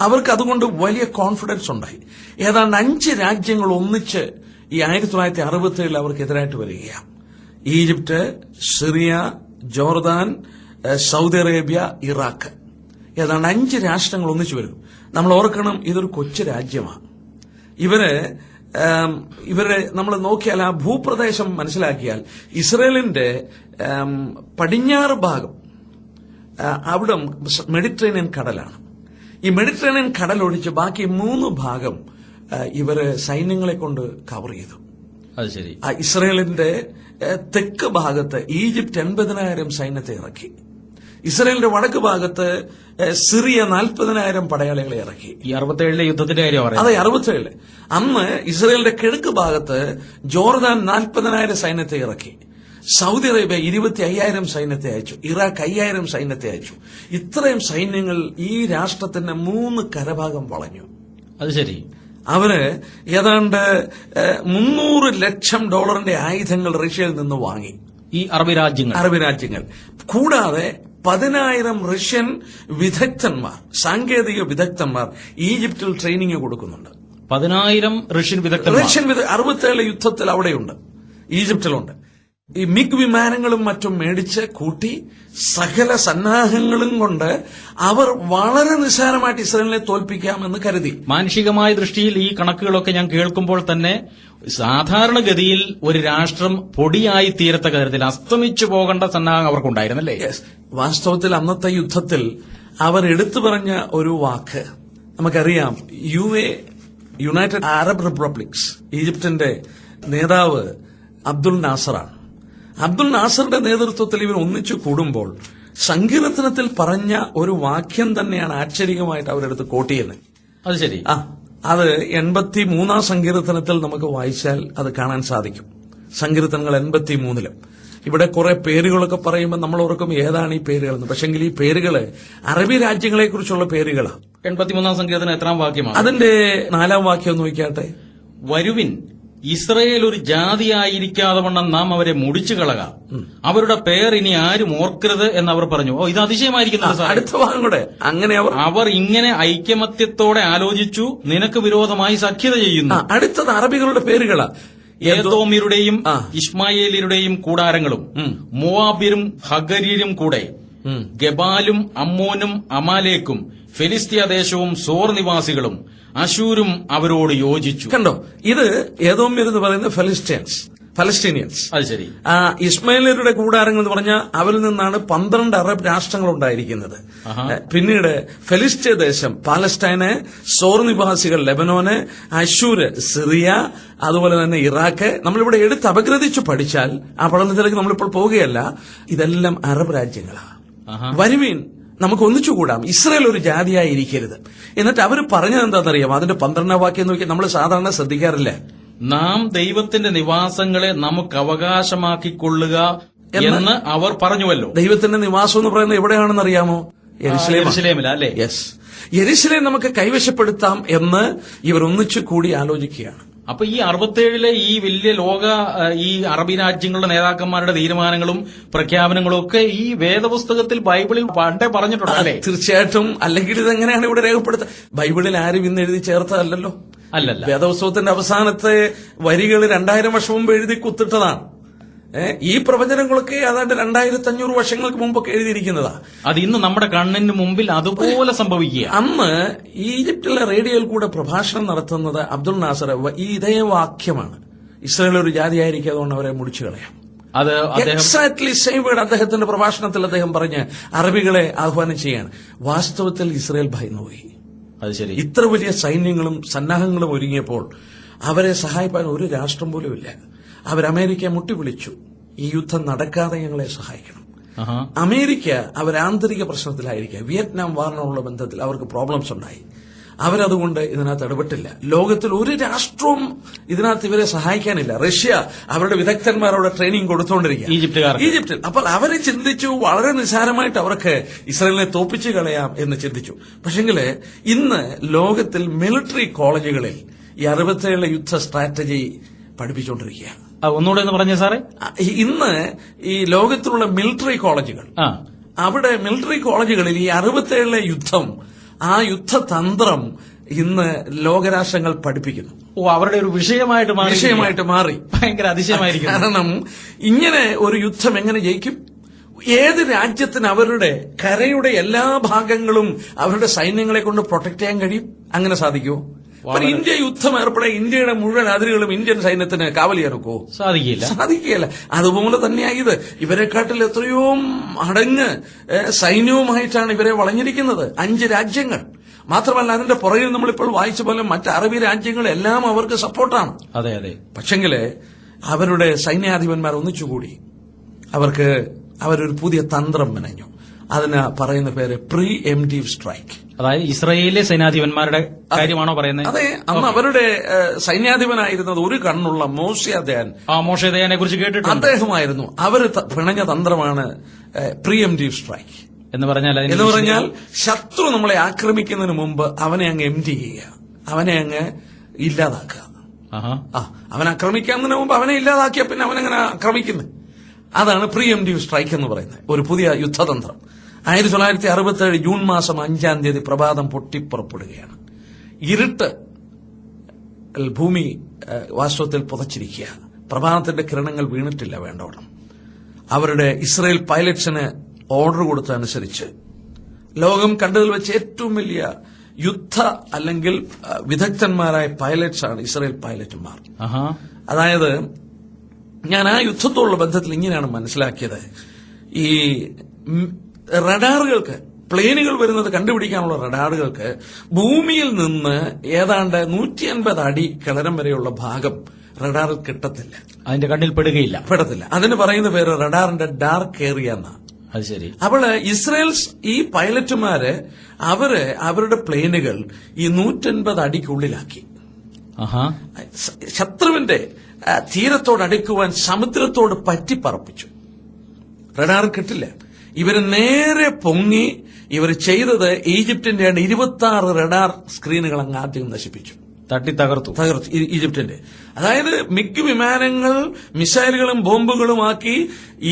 അവർക്ക് അതുകൊണ്ട് വലിയ കോൺഫിഡൻസ് ഉണ്ടായി. ഏതാണ്ട് 5 രാജ്യങ്ങൾ ഒന്നിച്ച് ഈ 1967 അവർക്കെതിരായിട്ട് വരികയാണ്. Egypt, Syria, Jordan, Saudi Arabia, Iraq. ഏതാണ്ട് 5 രാഷ്ട്രങ്ങൾ ഒന്നിച്ചു വരും. നമ്മൾ ഓർക്കണം, ഇതൊരു കൊച്ചു രാജ്യമാണ്. ഇവരെ നമ്മൾ നോക്കിയാൽ ആ ഭൂപ്രദേശം മനസ്സിലാക്കിയാൽ ഇസ്രയേലിന്റെ പടിഞ്ഞാറ് ഭാഗം അവിടെ മെഡിറ്ററേനിയൻ കടലാണ്. ഈ മെഡിറ്ററേനിയൻ കടൽ ഒഴിച്ച് ബാക്കി 3 ഭാഗം ഇവര് സൈന്യങ്ങളെ കൊണ്ട് കവർ ചെയ്തു. അത് ശരി. ഇസ്രയേലിന്റെ തെക്ക് ഭാഗത്ത് ഈജിപ്ത് 80,000 സൈന്യത്തെ ഇറക്കി. ഇസ്രയേലിന്റെ വടക്ക് ഭാഗത്ത് സിറിയ 40,000 പടയാളികളെ ഇറക്കി. ഈ 67 യുദ്ധത്തിന്റെ കാര്യം പറയാം. അതെ, 67. അന്ന് ഇസ്രയേലിന്റെ കിഴക്ക് ഭാഗത്ത് ജോർദാൻ 40,000 സൈന്യത്തെ ഇറക്കി. സൗദി അറേബ്യ 25,000 സൈന്യത്തെ അയച്ചു. ഇറാഖ് 5,000 സൈന്യത്തെ അയച്ചു. ഇത്രയും സൈന്യങ്ങൾ ഈ രാഷ്ട്രത്തിന്റെ 3 കരഭാഗം വളഞ്ഞു. അത് ശരി. അവര് ഏതാണ്ട് $300 ലക്ഷം ആയുധങ്ങൾ റഷ്യയിൽ നിന്ന് വാങ്ങി. ഈ അറബി രാജ്യങ്ങൾ കൂടാതെ 10,000 റഷ്യൻ വിദഗ്ധന്മാർ, സാങ്കേതിക വിദഗ്ധന്മാർ ഈജിപ്തിൽ ട്രെയിനിങ് കൊടുക്കുന്നുണ്ട്. 10,000 റഷ്യൻ വിദഗ്ധന്മാർ 67 യുദ്ധത്തിൽ അവിടെയുണ്ട്, ഈജിപ്തിലുണ്ട്. ഈ മിഗ് വിമാനങ്ങളും മറ്റും മേടിച്ച് കൂട്ടി സകല സന്നാഹങ്ങളും കൊണ്ട് അവർ വളരെ നിസ്സാരമായിട്ട് ഇസ്രായേലിനെ തോൽപ്പിക്കാമെന്ന് കരുതി. മാനുഷികമായ ദൃഷ്ടിയിൽ ഈ കണക്കുകളൊക്കെ ഞാൻ കേൾക്കുമ്പോൾ തന്നെ സാധാരണഗതിയിൽ ഒരു രാഷ്ട്രം പൊടിയായി തീരത്ത കാര്യത്തിൽ അസ്തമിച്ചു പോകേണ്ട സന്നാഹം അവർക്കുണ്ടായിരുന്നല്ലേ? വാസ്തവത്തിൽ അന്നത്തെ യുദ്ധത്തിൽ അവർ എടുത്തു പറഞ്ഞ ഒരു വാക്ക് നമുക്കറിയാം. യുണൈറ്റഡ് അറബ് റിപ്പബ്ലിക്സ്, ഈജിപ്തിന്റെ നേതാവ് അബ്ദുൽ നാസറാണ്. അബ്ദുൽ നാസറിന്റെ നേതൃത്വത്തിൽ ഇവർ ഒന്നിച്ചു കൂടുമ്പോൾ സങ്കീർത്തനത്തിൽ പറഞ്ഞ ഒരു വാക്യം തന്നെയാണ് ആശ്ചര്യമായിട്ട് അവരെടുത്ത് കോട്ടിയത്. അത് ശരി. അത് 83 സങ്കീർത്തനത്തിൽ നമുക്ക് വായിച്ചാൽ അത് കാണാൻ സാധിക്കും. സങ്കീർത്തനങ്ങൾ 83 ഇവിടെ കുറെ പേരുകളൊക്കെ പറയുമ്പോൾ നമ്മൾ ഓർക്കും ഏതാണ് ഈ പേരുകളെന്ന്. പക്ഷെങ്കിൽ ഈ പേരുകള് അറബി രാജ്യങ്ങളെ കുറിച്ചുള്ള പേരുകളാണ്. 83 സങ്കീർത്തനം എത്രാം വാക്യമാണ്? അതിന്റെ 4-ാം വാക്യം ഒന്ന് നോക്കിയാട്ടെ. വരുവിൻ, ഇസ്രയേൽ ഒരു ജാതിയായിരിക്കാതെ വണ്ണം നാം അവരെ മുടിച്ചു കളക, അവരുടെ പേർ ഇനി ആരും ഓർക്കരുത് എന്ന് അവർ പറഞ്ഞു. ഇത് അതിശയമായിരിക്കുന്നു. അടുത്ത ഭാഗം കൂടെ അങ്ങനെ അവർ ഇങ്ങനെ ഐക്യമത്യത്തോടെ ആലോചിച്ചു നിനക്ക് വിരോധമായി സഖ്യത ചെയ്യുന്നു. അടുത്തത് അറബികളുടെ പേരുകളാ. ഏദോമ്യരുടെയും ഇസ്മായേലിയരുടെയും കൂടാരങ്ങളും മോവാബ്യരും ഹഗര്യരും കൂടെ ഗബാലും അമ്മോനും അമാലേക്കും ഫെലിസ്തീയ ദേശവും സോർ നിവാസികളും അശൂരും അവരോട് യോജിച്ചു. കണ്ടോ, ഇത് ഏദോമ്യർ എന്ന് പറയുന്ന ഫലസ്തീനിയൻസ്. അത് ശരി. ഇസ്മായിലരുടെ കൂടാരങ്ങൾ എന്ന് പറഞ്ഞാൽ അവരിൽ നിന്നാണ് 12 അറബ് രാഷ്ട്രങ്ങൾ ഉണ്ടായിരിക്കുന്നത്. പിന്നീട് ഫെലിസ്തീയ ദേശം പാലസ്റ്റൈന്, സോർ നിവാസികൾ ലെബനോന്, അശൂര് സിറിയ, അതുപോലെ തന്നെ ഇറാഖ്. നമ്മളിവിടെ എടുത്ത് അപഗ്രഥിച്ചു പഠിച്ചാൽ ആ പഠനത്തിലേക്ക് നമ്മളിപ്പോൾ പോവുകയല്ല. ഇതെല്ലാം അറബ് രാജ്യങ്ങളാണ്. വരുവീൻ, നമുക്ക് ഒന്നിച്ചുകൂടാം, ഇസ്രായേൽ ഒരു ജാതിയായി ഇരിക്കരുത്. എന്നിട്ട് അവർ പറഞ്ഞത് എന്താണെന്നറിയാം? അതിന്റെ 12ാം വാക്യം നോക്കി നമ്മൾ സാധാരണ ശ്രദ്ധിക്കാറില്ല. നാം ദൈവത്തിന്റെ നിവാസങ്ങളെ നമുക്ക് അവകാശമാക്കിക്കൊള്ളുക എന്ന് അവർ പറഞ്ഞുവല്ലോ. ദൈവത്തിന്റെ നിവാസം എന്ന് പറയുന്നത് എവിടെയാണെന്ന് അറിയാമോ? യെരുശലേമിലാ, അല്ലേ? യെസ്, യെരുശലേം നമുക്ക് കൈവശപ്പെടുത്താം എന്ന് ഇവർ ഒന്നിച്ചു കൂടി ആലോചിക്കുകയാണ്. അപ്പൊ ഈ 67 ഈ വലിയ ഈ അറബി രാജ്യങ്ങളുടെ നേതാക്കന്മാരുടെ തീരുമാനങ്ങളും പ്രഖ്യാപനങ്ങളും ഒക്കെ ഈ വേദപുസ്തകത്തിൽ ബൈബിളിൽ പണ്ടേ പറഞ്ഞിട്ടുണ്ടല്ലേ? തീർച്ചയായിട്ടും. അല്ലെങ്കിൽ ഇതെങ്ങനെയാണ് ഇവിടെ രേഖപ്പെടുത്തുക? ബൈബിളിൽ ആരും ഇന്ന് എഴുതി ചേർത്തതല്ലോ. അല്ലല്ല, വേദപുസ്തകത്തിന്റെ അവസാനത്തെ വരികൾ 2000 വർഷം മുമ്പ് എഴുതി കുത്തിട്ടതാണ്. ഈ പ്രവചനങ്ങളൊക്കെ ഏതാണ്ട് 2500 വർഷങ്ങൾക്ക് മുമ്പൊക്കെ എഴുതിയിരിക്കുന്നതാ. അത് ഇന്ന് നമ്മുടെ കണ്ണിന് മുമ്പിൽ അതുപോലെ സംഭവിക്കുക. അന്ന് ഈജിപ്തിലെ റേഡിയോയിൽ കൂടെ പ്രഭാഷണം നടത്തുന്നത് അബ്ദുൾ നാസർ ഇതേ വാക്യമാണ്: ഇസ്രായേൽ ഒരു ജാതിയായിരിക്കും, അതുകൊണ്ട് അവരെ മുടിച്ചു കളയാം. അത് എക്സാക്ട്ലി സെയിം വേർഡ് അദ്ദേഹത്തിന്റെ പ്രഭാഷണത്തിൽ അദ്ദേഹം പറഞ്ഞ് അറബികളെ ആഹ്വാനം ചെയ്യാണ്. വാസ്തവത്തിൽ ഇസ്രായേൽ ഭയന്നുപോയി. അത് ശരി. ഇത്ര വലിയ സൈന്യങ്ങളും സന്നാഹങ്ങളും ഒരുങ്ങിയപ്പോൾ അവരെ സഹായിക്കാൻ ഒരു രാഷ്ട്രം പോലും ഇല്ല. അമേരിക്ക മുട്ടിവിളിച്ചു, ഈ യുദ്ധം നടക്കാതെ ഞങ്ങളെ സഹായിക്കണം. അമേരിക്ക ആന്തരിക പ്രശ്നത്തിലായിരിക്കുക. വിയറ്റ്നാം വാറിനുള്ള ബന്ധത്തിൽ അവർക്ക് പ്രോബ്ലംസ് ഉണ്ടായി. അവരതുകൊണ്ട് ഇതിനകത്ത് ഇടപെട്ടില്ല. ലോകത്തിൽ ഒരു രാഷ്ട്രവും ഇതിനകത്ത് ഇവരെ സഹായിക്കാനില്ല. റഷ്യ അവരുടെ വിദഗ്ധന്മാരോട് ട്രെയിനിങ് കൊടുത്തുകൊണ്ടിരിക്കുക ഈജിപ്തിൽ. അപ്പോൾ അവരെ ചിന്തിച്ചു, വളരെ നിസ്സാരമായിട്ട് അവർക്ക് ഇസ്രായേലിനെ തോപ്പിച്ചു കളയാം എന്ന് ചിന്തിച്ചു. പക്ഷെങ്കിൽ ഇന്ന് ലോകത്തിൽ മിലിറ്ററി കോളേജുകളിൽ ഈ 67 യുദ്ധ സ്ട്രാറ്റജി പഠിപ്പിച്ചുകൊണ്ടിരിക്കുകയാണ്. ഒന്നുകൂടെ എന്ന് പറഞ്ഞേ സാറേ. ഇന്ന് ഈ ലോകത്തിലുള്ള മിലിറ്ററി കോളേജുകൾ, അവിടെ മിലിറ്ററി കോളേജുകളിൽ ഈ 67 യുദ്ധം, ആ യുദ്ധതന്ത്രം ഇന്ന് ലോകരാഷ്ട്രങ്ങൾ പഠിപ്പിക്കുന്നു. അവരുടെ ഒരു വിഷയമായിട്ട് മാറി. ഭയങ്കര അതിശയമായിരിക്കും. കാരണം ഇങ്ങനെ ഒരു യുദ്ധം എങ്ങനെ ജയിക്കും? ഏത് രാജ്യത്തിന് അവരുടെ കരയുടെ എല്ലാ ഭാഗങ്ങളും അവരുടെ സൈന്യങ്ങളെ കൊണ്ട് പ്രൊട്ടക്ട് ചെയ്യാൻ കഴിയും? അങ്ങനെ സാധിക്കുമോ? ഇന്ത്യ യുദ്ധം ഏർപ്പെടെ ഇന്ത്യയുടെ മുഴുവൻ അതിരുകളും ഇന്ത്യൻ സൈന്യത്തിന് കാവൽ ചെയ്യാനൊക്കോ? സാധിക്കുകയില്ല. അതുപോലെ തന്നെയായത്. ഇവരെക്കാട്ടിൽ എത്രയോ മടങ്ങ് സൈന്യവുമായിട്ടാണ് ഇവരെ വളഞ്ഞിരിക്കുന്നത് 5 രാജ്യങ്ങൾ. മാത്രമല്ല അതിന്റെ പുറകിൽ നമ്മളിപ്പോൾ വായിച്ച പോലെ മറ്റ് അറബി രാജ്യങ്ങളെല്ലാം അവർക്ക് സപ്പോർട്ടാണ്. അതെ അതെ. പക്ഷെങ്കില് അവരുടെ സൈന്യാധിപന്മാർ ഒന്നിച്ചുകൂടി അവരൊരു പുതിയ തന്ത്രം മെനഞ്ഞു. അതിന് പറയുന്ന പേര് പ്രീ എംപ്റ്റീവ് സ്ട്രൈക്ക്. അതായത് ഇസ്രായേലിലെ സൈന്യാധിപന്മാരുടെ കാര്യമാണോ പറയുന്നത്? അതെ. അന്ന് അവരുടെ സൈന്യാധിപനായിരുന്നത് ഒരു കണ്ണുള്ള മോശെ ദയാനെ കുറിച്ച് കേട്ടിട്ടുണ്ട്. അദ്ദേഹമായിരുന്നു. അവര് പിണഞ്ഞ തന്ത്രമാണ് പ്രീ എംപ്റ്റീവ് സ്ട്രൈക്ക് എന്ന് പറഞ്ഞാൽ ശത്രു നമ്മളെ ആക്രമിക്കുന്നതിന് മുമ്പ് അവനെ അങ്ങ് എംപ്റ്റി ചെയ്യുക, അവനെ അങ്ങ് ഇല്ലാതാക്കുക. അവൻ ആക്രമിക്കുന്നതിന് മുമ്പ് അവനെ ഇല്ലാതാക്കിയ പിന്നെ അവനെങ്ങനെ ആക്രമിക്കുന്നത്? അതാണ് പ്രീ എംപ്റ്റീവ് സ്ട്രൈക്ക് എന്ന് പറയുന്നത്. ഒരു പുതിയ യുദ്ധതന്ത്രം. 1967 ജൂൺ മാസം 5-ാം തീയതി പ്രഭാതം പൊട്ടിപ്പുറപ്പെടുകയാണ്. ഇരുട്ട് ഭൂമി വാസ്തവത്തിൽ പുതച്ചിരിക്കുക. പ്രഭാതത്തിന്റെ കിരണങ്ങൾ വീണിട്ടില്ല വേണ്ടവണ്ണം. അവരുടെ ഇസ്രായേൽ പൈലറ്റ്സിന് ഓർഡർ കൊടുത്തതനുസരിച്ച് ലോകം കണ്ടതിൽ വെച്ച് ഏറ്റവും വലിയ അല്ലെങ്കിൽ വിദഗ്ധന്മാരായ പൈലറ്റ്സാണ് ഇസ്രായേൽ പൈലറ്റുമാർ. അതായത് ഞാൻ ആ യുദ്ധത്തോടുള്ള ബന്ധത്തിൽ ഇങ്ങനെയാണ് മനസ്സിലാക്കിയത്. ഈ റഡാറുകൾക്ക്, പ്ലെയിനുകൾ വരുന്നത് കണ്ടുപിടിക്കാനുള്ള റഡാറുകൾക്ക് ഭൂമിയിൽ നിന്ന് ഏതാണ്ട് 150 അടി കിളരം വരെയുള്ള ഭാഗം റഡാറിൽ കിട്ടത്തില്ല. അതിന്റെ കണ്ണിൽ പെടത്തില്ല. അതിന് പറയുന്ന പേര് റഡാറിന്റെ ഡാർക്ക് ഏരിയ എന്നാണ്. അത് ശരി. അപ്പോൾ ഇസ്രായേൽസ് ഈ പൈലറ്റുമാര് അവരുടെ പ്ലെയിനുകൾ ഈ 150 അടിക്കുള്ളിലാക്കി ശത്രുവിന്റെ തീരത്തോടടുക്കുവാൻ സമുദ്രത്തോട് പറ്റിപ്പറപ്പിച്ചു. റഡാർ കിട്ടില്ല. ഇവര് നേരെ പൊങ്ങി. ഇവർ ചെയ്തത് ഈജിപ്തിന്റെ 26 റഡാർ സ്ക്രീനുകൾ അങ്ങ് ആദ്യം നശിപ്പിച്ചു, തകർത്തു ഈജിപ്തിന്റെ. അതായത് മിഗ് വിമാനങ്ങൾ മിസൈലുകളും ബോംബുകളുമാക്കി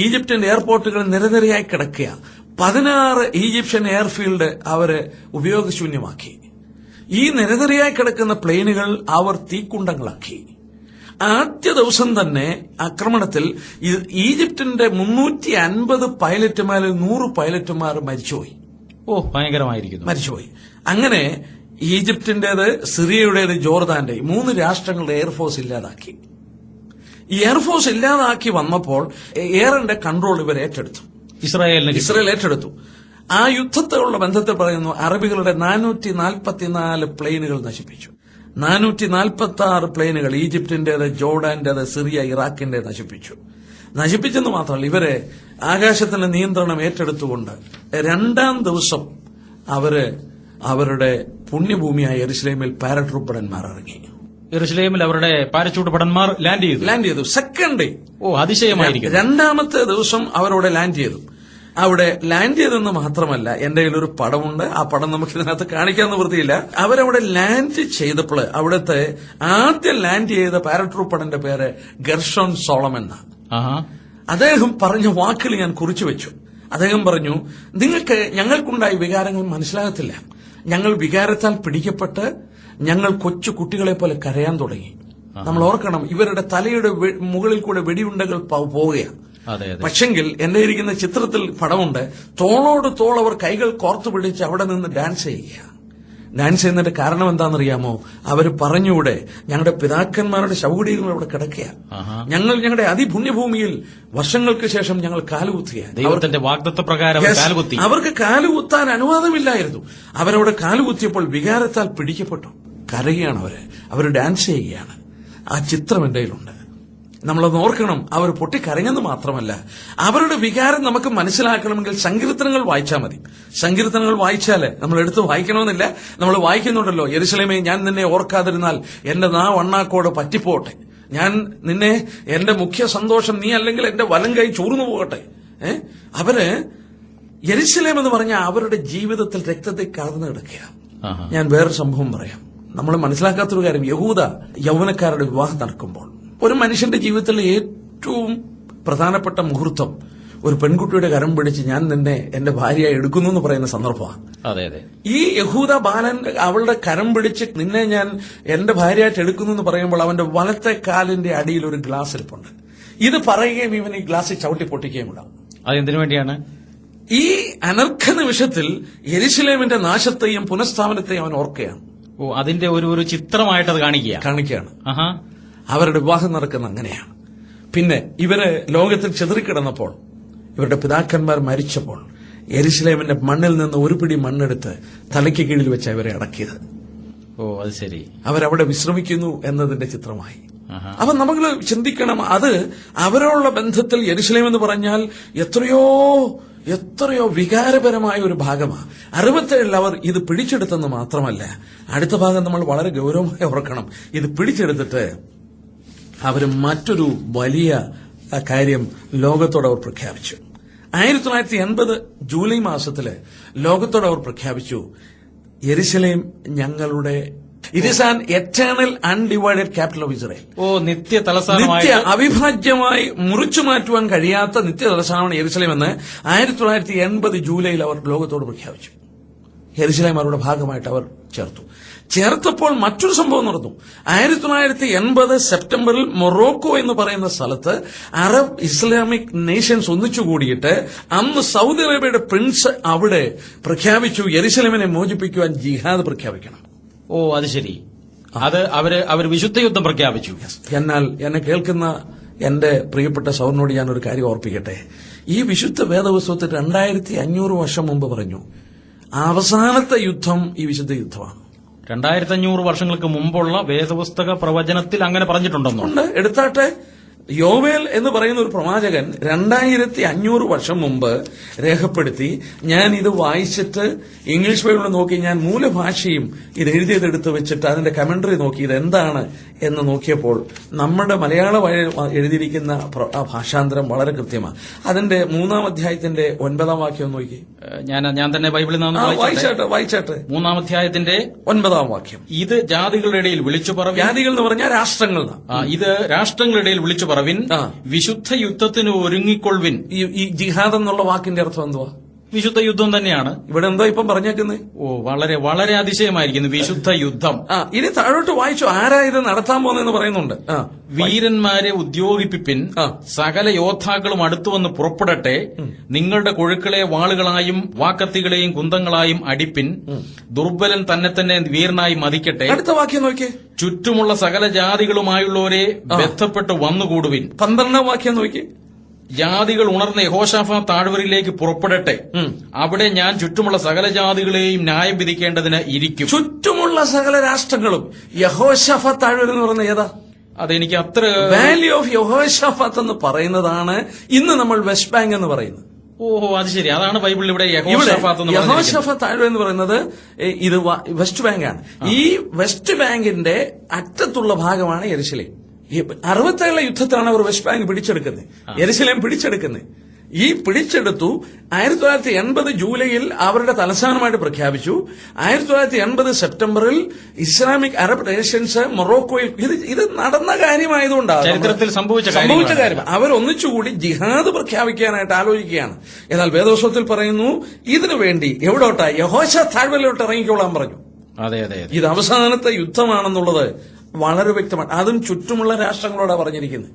ഈജിപ്തിന്റെ എയർപോർട്ടുകൾ നിരനിരയായി കിടക്കുക. 16 ഈജിപ്ഷ്യൻ എയർഫീൽഡ് അവര് ഉപയോഗശൂന്യമാക്കി. ഈ നിരനിരയായി കിടക്കുന്ന പ്ലെയിനുകൾ അവർ തീക്കുണ്ടങ്ങളാക്കി. ആദ്യ ദിവസം തന്നെ ആക്രമണത്തിൽ ഈജിപ്തിന്റെ 350 പൈലറ്റുമാരിൽ 100 പൈലറ്റുമാർ മരിച്ചുപോയി. ഓ, ഭയങ്കരമായിരിക്കുന്നു. മരിച്ചുപോയി. അങ്ങനെ ഈജിപ്തിന്റേത്, സിറിയയുടേത്, ജോർദാന്റെ 3 രാഷ്ട്രങ്ങളുടെ എയർഫോഴ്സ് ഇല്ലാതാക്കി. ഈ എയർഫോഴ്സ് ഇല്ലാതാക്കി വന്നപ്പോൾ എയറിന്റെ കൺട്രോൾ ഇവർ ഏറ്റെടുത്തു. ഇസ്രായേൽ ഏറ്റെടുത്തു. ആ യുദ്ധത്തോടുള്ള ബന്ധത്തിൽ പറയുന്നു, അറബികളുടെ 444 പ്ലെയിനുകൾ നശിപ്പിച്ചു. 446 പ്ലെയിനുകൾ ഈജിപ്തിന്റേത്, ജോർഡാന്റേത്, സിറിയ, ഇറാഖിന്റെ നശിപ്പിച്ചെന്ന് മാത്രമല്ല, ഇവരെ ആകാശത്തിന്റെ നിയന്ത്രണം ഏറ്റെടുത്തുകൊണ്ട് 2-ാം ദിവസം അവരുടെ പുണ്യഭൂമിയായ യെരുശലേമിൽ പാരട്രൂപ്പ് ഭടന്മാർ ഇറങ്ങി. യെരുശലേമിൽ അവരുടെ പാരച്യൂട്ട് ഭടന്മാർ ലാൻഡ് ചെയ്തു. Second day. ഓ, അതിശയമായിരിക്കും. 2-ാമത്തെ ദിവസം അവരവിടെ ലാൻഡ് ചെയ്തു. അവിടെ ലാൻഡ് ചെയ്തെന്ന് മാത്രമല്ല, എന്റെ കയ്യിലൊരു പടമുണ്ട്. ആ പടം നമുക്ക് ഇതിനകത്ത് കാണിക്കാൻ നിവൃത്തിയില്ല. അവരവിടെ ലാൻഡ് ചെയ്തപ്പോൾ അവിടുത്തെ ആദ്യം ലാൻഡ് ചെയ്ത പാരട്രൂപ്പ് ഭടന്റെ പേര് ഗെർഷോൻ സോളമൻ എന്നാണ്. അദ്ദേഹം പറഞ്ഞ വാക്കുകൾ ഞാൻ കുറിച്ചു വെച്ചു. അദ്ദേഹം പറഞ്ഞു, ഞങ്ങൾക്കുണ്ടായ വികാരങ്ങൾ മനസ്സിലാകത്തില്ല. ഞങ്ങൾ വികാരത്താൽ പിടിക്കപ്പെട്ട് ഞങ്ങൾ കൊച്ചു കുട്ടികളെ പോലെ കരയാൻ തുടങ്ങി. നമ്മൾ ഓർക്കണം, ഇവരുടെ തലയുടെ മുകളിൽ കൂടെ വെടിയുണ്ടകൾ പോവുകയാണ്. പക്ഷെങ്കിൽ എന്റെ ഇരിക്കുന്ന ചിത്രത്തിൽ പടമുണ്ട്. തോളോട് തോൾ അവർ കൈകൾ കോർത്തു പിടിച്ച് അവിടെ നിന്ന് ഡാൻസ് ചെയ്യുക. ഡാൻസ് ചെയ്യുന്നതിന്റെ കാരണം എന്താണെന്നറിയാമോ? അവർ പറഞ്ഞൂടെ, ഞങ്ങളുടെ പിതാക്കന്മാരുടെ ശവകുടീരങ്ങൾ അവിടെ കിടക്കുക. ഞങ്ങൾ ഞങ്ങളുടെ അതിപുണ്യഭൂമിയിൽ വർഷങ്ങൾക്ക് ശേഷം ഞങ്ങൾ കാലുകുത്തുകയാണ്. ദൈവത്തിന്റെ വാഗ്ദത്തപ്രകാരം അവർക്ക് കാലുകുത്താൻ അനുവാദമില്ലായിരുന്നു. അവരവിടെ കാലുകുത്തിയപ്പോൾ വികാരത്താൽ പിടിക്കപ്പെട്ടു. കരയുകയാണ് അവർ ഡാൻസ് ചെയ്യുകയാണ്. ആ ചിത്രം എന്റെ കയ്യിലുണ്ട്. നമ്മളത് ഓർക്കണം. അവർ പൊട്ടിക്കരഞ്ഞെന്ന് മാത്രമല്ല, അവരുടെ വികാരം നമുക്ക് മനസ്സിലാക്കണമെങ്കിൽ സങ്കീർത്തനങ്ങൾ വായിച്ചാൽ മതി. സങ്കീർത്തനങ്ങൾ വായിച്ചാല് നമ്മൾ എടുത്ത് വായിക്കണമെന്നില്ല. നമ്മൾ വായിക്കുന്നുണ്ടല്ലോ, യെരുശലേമേ, ഞാൻ നിന്നെ ഓർക്കാതിരുന്നാൽ എന്റെ നാവ് അണ്ണാക്കോട് പറ്റിപ്പോട്ടെ. ഞാൻ നിന്നെ, എന്റെ മുഖ്യ സന്തോഷം നീ അല്ലെങ്കിൽ എന്റെ വലം കൈ ചോർന്നു പോകട്ടെ. അവര് യെരുശലേം എന്ന് പറഞ്ഞാൽ അവരുടെ ജീവിതത്തിൽ രക്തത്തെ കലർന്നു കിടക്കുക. ഞാൻ വേറൊരു സംഭവം പറയാം. നമ്മൾ മനസ്സിലാക്കാത്തൊരു കാര്യം, യഹൂദ യൗവനക്കാരുടെ വിവാഹം നടക്കുമ്പോൾ ഒരു മനുഷ്യന്റെ ജീവിതത്തിലെ ഏറ്റവും പ്രധാനപ്പെട്ട മുഹൂർത്തം ഒരു പെൺകുട്ടിയുടെ കരം പിടിച്ച് ഞാൻ നിന്നെ എന്റെ ഭാര്യയായി എടുക്കുന്നു എന്ന് പറയുന്ന സന്ദർഭമാണ്. ഈ യഹൂദ ബാലൻ അവളുടെ കരം പിടിച്ച് നിന്നെ ഞാൻ എന്റെ ഭാര്യയായിട്ട് എടുക്കുന്നു എന്ന് പറയുമ്പോൾ അവന്റെ വലത്തെ കാലിന്റെ അടിയിൽ ഒരു ഗ്ലാസ് ഇരിപ്പുണ്ട്. ഇത് പറയുകയും ഇവൻ ഈ ഗ്ലാസ് ചവിട്ടി പൊട്ടിക്കുകയും ഉണ്ടാവും. അതെന്തിനു വേണ്ടിയാണ്? ഈ അനർഘ നിമിഷത്തിൽ യെരുശലേമിന്റെ നാശത്തെയും പുനഃസ്ഥാപനത്തെയും അവൻ ഓർക്കുകയാണ്. ഓ, അതിന്റെ ഒരു ചിത്രമായിട്ട് അത് കാണിക്കുകയാണ്. അവരുടെ വിവാഹം നടക്കുന്ന അങ്ങനെയാണ്. പിന്നെ ഇവര് ലോകത്തിൽ ചെതറിക്കിടന്നപ്പോൾ, ഇവരുടെ പിതാക്കന്മാർ മരിച്ചപ്പോൾ യെരുശലേമിന്റെ മണ്ണിൽ നിന്ന് ഒരു പിടി മണ്ണെടുത്ത് തലയ്ക്ക് കീഴിൽ വെച്ച് അവരെ അടക്കിയത്. ഓ, അത് ശരി. അവരവിടെ വിശ്രമിക്കുന്നു എന്നതിന്റെ ചിത്രമായി. അപ്പൊ നമ്മൾ ചിന്തിക്കണം, അത് അവരോടുള്ള ബന്ധത്തിൽ യെരുശലേം എന്ന് പറഞ്ഞാൽ എത്രയോ വികാരപരമായ ഒരു ഭാഗമാണ്. 67 അവർ ഇത് പിടിച്ചെടുത്തെന്ന് മാത്രമല്ല, അടുത്ത ഭാഗം നമ്മൾ വളരെ ഗൗരവമായി ഓർക്കണം. ഇത് പിടിച്ചെടുത്തിട്ട് അവർ മറ്റൊരു വലിയ കാര്യം ലോകത്തോട് അവർ പ്രഖ്യാപിച്ചു. 1980 ജൂലൈ മാസത്തില് ലോകത്തോട് അവർ പ്രഖ്യാപിച്ചു, യെരുശലേം ഞങ്ങളുടെ it is an eternal undivided capital of Israel. നിത്യ അവിഭാജ്യമായി മുറിച്ചു മാറ്റുവാൻ കഴിയാത്ത നിത്യ തലസ്ഥാനമാണ് യെരുശലേം എന്ന് 1980 ജൂലൈയിൽ അവർ ലോകത്തോട് പ്രഖ്യാപിച്ചു. യെരുശലേം അവരുടെ ഭാഗമായിട്ട് അവർ ചേർത്തപ്പോൾ മറ്റൊരു സംഭവം നടന്നു. 1980 സെപ്റ്റംബറിൽ മൊറോക്കോ എന്ന് പറയുന്ന സ്ഥലത്ത് അറബ് ഇസ്ലാമിക് നേഷൻസ് ഒന്നിച്ചുകൂടിയിട്ട് അന്ന് സൗദി അറേബ്യയുടെ പ്രിൻസ് അവിടെ പ്രഖ്യാപിച്ചു, യെരുശലേമിനെ മോചിപ്പിക്കുവാൻ ജിഹാദ് പ്രഖ്യാപിക്കണം. ഓ, അത് ശരി. അത് അവര് വിശുദ്ധ യുദ്ധം പ്രഖ്യാപിച്ചു. എന്നാൽ എന്നെ കേൾക്കുന്ന എന്റെ പ്രിയപ്പെട്ട സൗറിനോട് ഞാനൊരു കാര്യം ഓർപ്പിക്കട്ടെ. ഈ വിശുദ്ധ വേദപുസ്തകത്തിൽ 2500 വർഷം മുമ്പ് പറഞ്ഞു, അവസാനത്തെ യുദ്ധം ഈ വിശുദ്ധ യുദ്ധമാണ്. 2500 വർഷങ്ങൾക്ക് മുമ്പുള്ള വേദപുസ്തക പ്രവചനത്തിൽ അങ്ങനെ പറഞ്ഞിട്ടുണ്ടെന്നുണ്ട്. എടുത്താട്ടെ, യോവേൽ എന്ന് പറയുന്ന ഒരു പ്രവാചകൻ 2500 വർഷം മുമ്പ് രേഖപ്പെടുത്തി. ഞാൻ ഇത് വായിച്ചിട്ട് ഇംഗ്ലീഷ് ബൈബിൾ നോക്കി, ഞാൻ മൂലഭാഷയും ഇത് എഴുതിയതെടുത്ത് വെച്ചിട്ട് അതിന്റെ കമന്ററി നോക്കി ഇതെന്താണ് എന്ന് നോക്കിയപ്പോൾ നമ്മുടെ മലയാള എഴുതിയിരിക്കുന്ന ഭാഷാന്തരം വളരെ കൃത്യമാണ്. അതിന്റെ 3-ാം അധ്യായത്തിന്റെ 9-ാം വാക്യം നോക്കി. ഞാൻ തന്നെ ബൈബിളിൽ നിന്ന് വായിച്ചാട്ടെ. 3-ാം അധ്യായത്തിന്റെ 9-ാം വാക്യം. ഇത് ജാതികളുടെ ഇടയിൽ വിളിച്ചു പറവിൻ. ജാതികൾ എന്ന് പറഞ്ഞാൽ രാഷ്ട്രങ്ങൾ. ഇത് രാഷ്ട്രങ്ങളുടെ ഇടയിൽ വിളിച്ചു പറവിൻ, വിശുദ്ധ യുദ്ധത്തിന് ഒരുങ്ങിക്കൊള്ളുവിൻ. ഈ ജിഹാദ് എന്നുള്ള വാക്കിന്റെ അർത്ഥം എന്തുവാ? വിശുദ്ധ യുദ്ധം തന്നെയാണ്. ഇവിടെ എന്താ ഇപ്പം പറഞ്ഞേക്കുന്നത്? ഓ, വളരെ വളരെ അതിശയമായിരിക്കുന്നു. വിശുദ്ധ യുദ്ധം. ഇനി താഴോട്ട് വായിച്ചു. ആരാ ഇത് നടത്താൻ പോകുന്നതെന്ന് പറയുന്നുണ്ട്. വീരന്മാരെ ഉദ്യോഗിപ്പിപ്പിൻ, സകല യോദ്ധാക്കളും അടുത്തു വന്ന് പുറപ്പെടട്ടെ. നിങ്ങളുടെ കൊഴുക്കളെ വാളുകളായും വാക്കത്തികളെയും കുന്തങ്ങളായും അടിപ്പിൻ. ദുർബലൻ തന്നെ തന്നെ വീരനായി മതിക്കട്ടെ. അടുത്ത വാക്യം നോക്കിയേ. ചുറ്റുമുള്ള സകല ജാതികളുമായുള്ളവരെ ബന്ധപ്പെട്ട് വന്നുകൂടുവിൻ. 12 വാക്യം നോക്കിയേ. ജാതികൾ ഉണർന്ന യഹോശാഫാ താഴ്വരയിലേക്ക് പുറപ്പെടട്ടെ. അവിടെ ഞാൻ ചുറ്റുമുള്ള സകല ജാതികളെയും ന്യായം വിധിക്കേണ്ടതിന് ഇരിക്കും. ചുറ്റുമുള്ള സകല രാഷ്ട്രങ്ങളും യഹോശാഫാത്ത് താഴ്വര എന്ന് പറയുന്നത് ഏതാ? അതെനിക്ക് അത്ര വാലി ഓഫ് യഹോശാഫാത്ത് എന്ന് പറയുന്നതാണ് ഇന്ന് നമ്മൾ വെസ്റ്റ് ബാങ്ക് എന്ന് പറയുന്നത്. ഓഹോ, അത് ശരി. അതാണ് ബൈബിളിൽ ഇവിടെ യഹോശാഫാത്ത് താഴ്വര എന്ന് പറയുന്നത്. ഇത് വെസ്റ്റ് ബാങ്ക് ആണ്. ഈ വെസ്റ്റ് ബാങ്കിന്റെ അറ്റത്തുള്ള ഭാഗമാണ് യെരുശലേം. ഈ 67 യുദ്ധത്തിലാണ് അവർ വെസ്റ്റ് ബാങ്ക് പിടിച്ചെടുക്കുന്നത്, യെരുശലേം പിടിച്ചെടുക്കുന്നത്. ഈ പിടിച്ചെടുത്തു. 1980 ജൂലൈയിൽ അവരുടെ തലസ്ഥാനമായിട്ട് പ്രഖ്യാപിച്ചു. 1980 സെപ്റ്റംബറിൽ ഇസ്ലാമിക് അറബ് നേഷൻസ് മൊറോക്കോയിൽ ഇത് നടന്ന കാര്യമായതുകൊണ്ടാണ്, ചരിത്രത്തിൽ സംഭവിച്ച കാര്യം. അവർ ഒന്നിച്ചുകൂടി ജിഹാദ് പ്രഖ്യാപിക്കാനായിട്ട് ആലോചിക്കുകയാണ്. എന്നാൽ വേദോത്സവത്തിൽ പറയുന്നു ഇതിനു വേണ്ടി എവിടോട്ടാ? യഹോശാ താഴ്വരയിലോട്ട് ഇറങ്ങിക്കോളാൻ പറഞ്ഞു. അതെ അതെ. ഇത് അവസാനത്തെ യുദ്ധമാണെന്നുള്ളത് വളരെ വ്യക്തമാണ്. അതും ചുറ്റുമുള്ള രാഷ്ട്രങ്ങളോടാണ് പറഞ്ഞിരിക്കുന്നത്.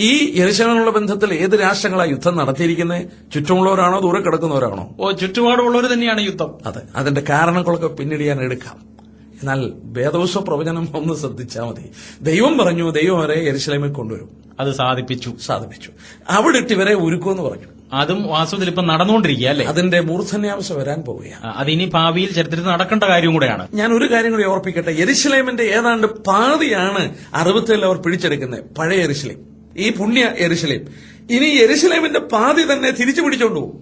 ഈ യെരുശലേമിനുള്ള ബന്ധത്തിൽ ഏത് രാഷ്ട്രങ്ങളാണ് യുദ്ധം നടത്തിയിരിക്കുന്നത്? ചുറ്റുമുള്ളവരാണോ ദൂരെ കിടക്കുന്നവരാണോ? ചുറ്റുപാടുള്ളവർ തന്നെയാണ് യുദ്ധം. അതെ, അതിന്റെ കാരണങ്ങളൊക്കെ പിന്നീട് ഞാൻ എടുക്കാം. എന്നാൽ വേദോത്സവ പ്രവചനം ഒന്ന് ശ്രദ്ധിച്ചാൽ മതി. ദൈവം പറഞ്ഞു ദൈവം അവരെ യെരുശലേമിൽ കൊണ്ടുവരും. അത് സാധിപ്പിച്ചു. അവിടെ ഇട്ട് ഇവരെ ഒരുക്കുമെന്ന് പറഞ്ഞു. അതും വാസ്തവത്തിൽ ഇപ്പം നടന്നുകൊണ്ടിരിക്കുക അല്ലേ? അതിന്റെ മൂർധന്യാംശം വരാൻ പോവുകയാണ്. അതിനി ഭാവിയിൽ ചരിത്രത്തിൽ നടക്കേണ്ട കാര്യം കൂടെയാണ്. ഞാൻ ഒരു കാര്യം കൂടി ഓർപ്പിക്കട്ടെ. യെരുശലേമിന്റെ ഏതാണ്ട് പാതിയാണ് 67 അവർ പിടിച്ചെടുക്കുന്നത്, പഴയ യെരുശലേം, ഈ പുണ്യ യെരുശലേം. ഇനി യെരുശലേമിന്റെ പാതി തന്നെ തിരിച്ചു പിടിച്ചോണ്ടു പോകും.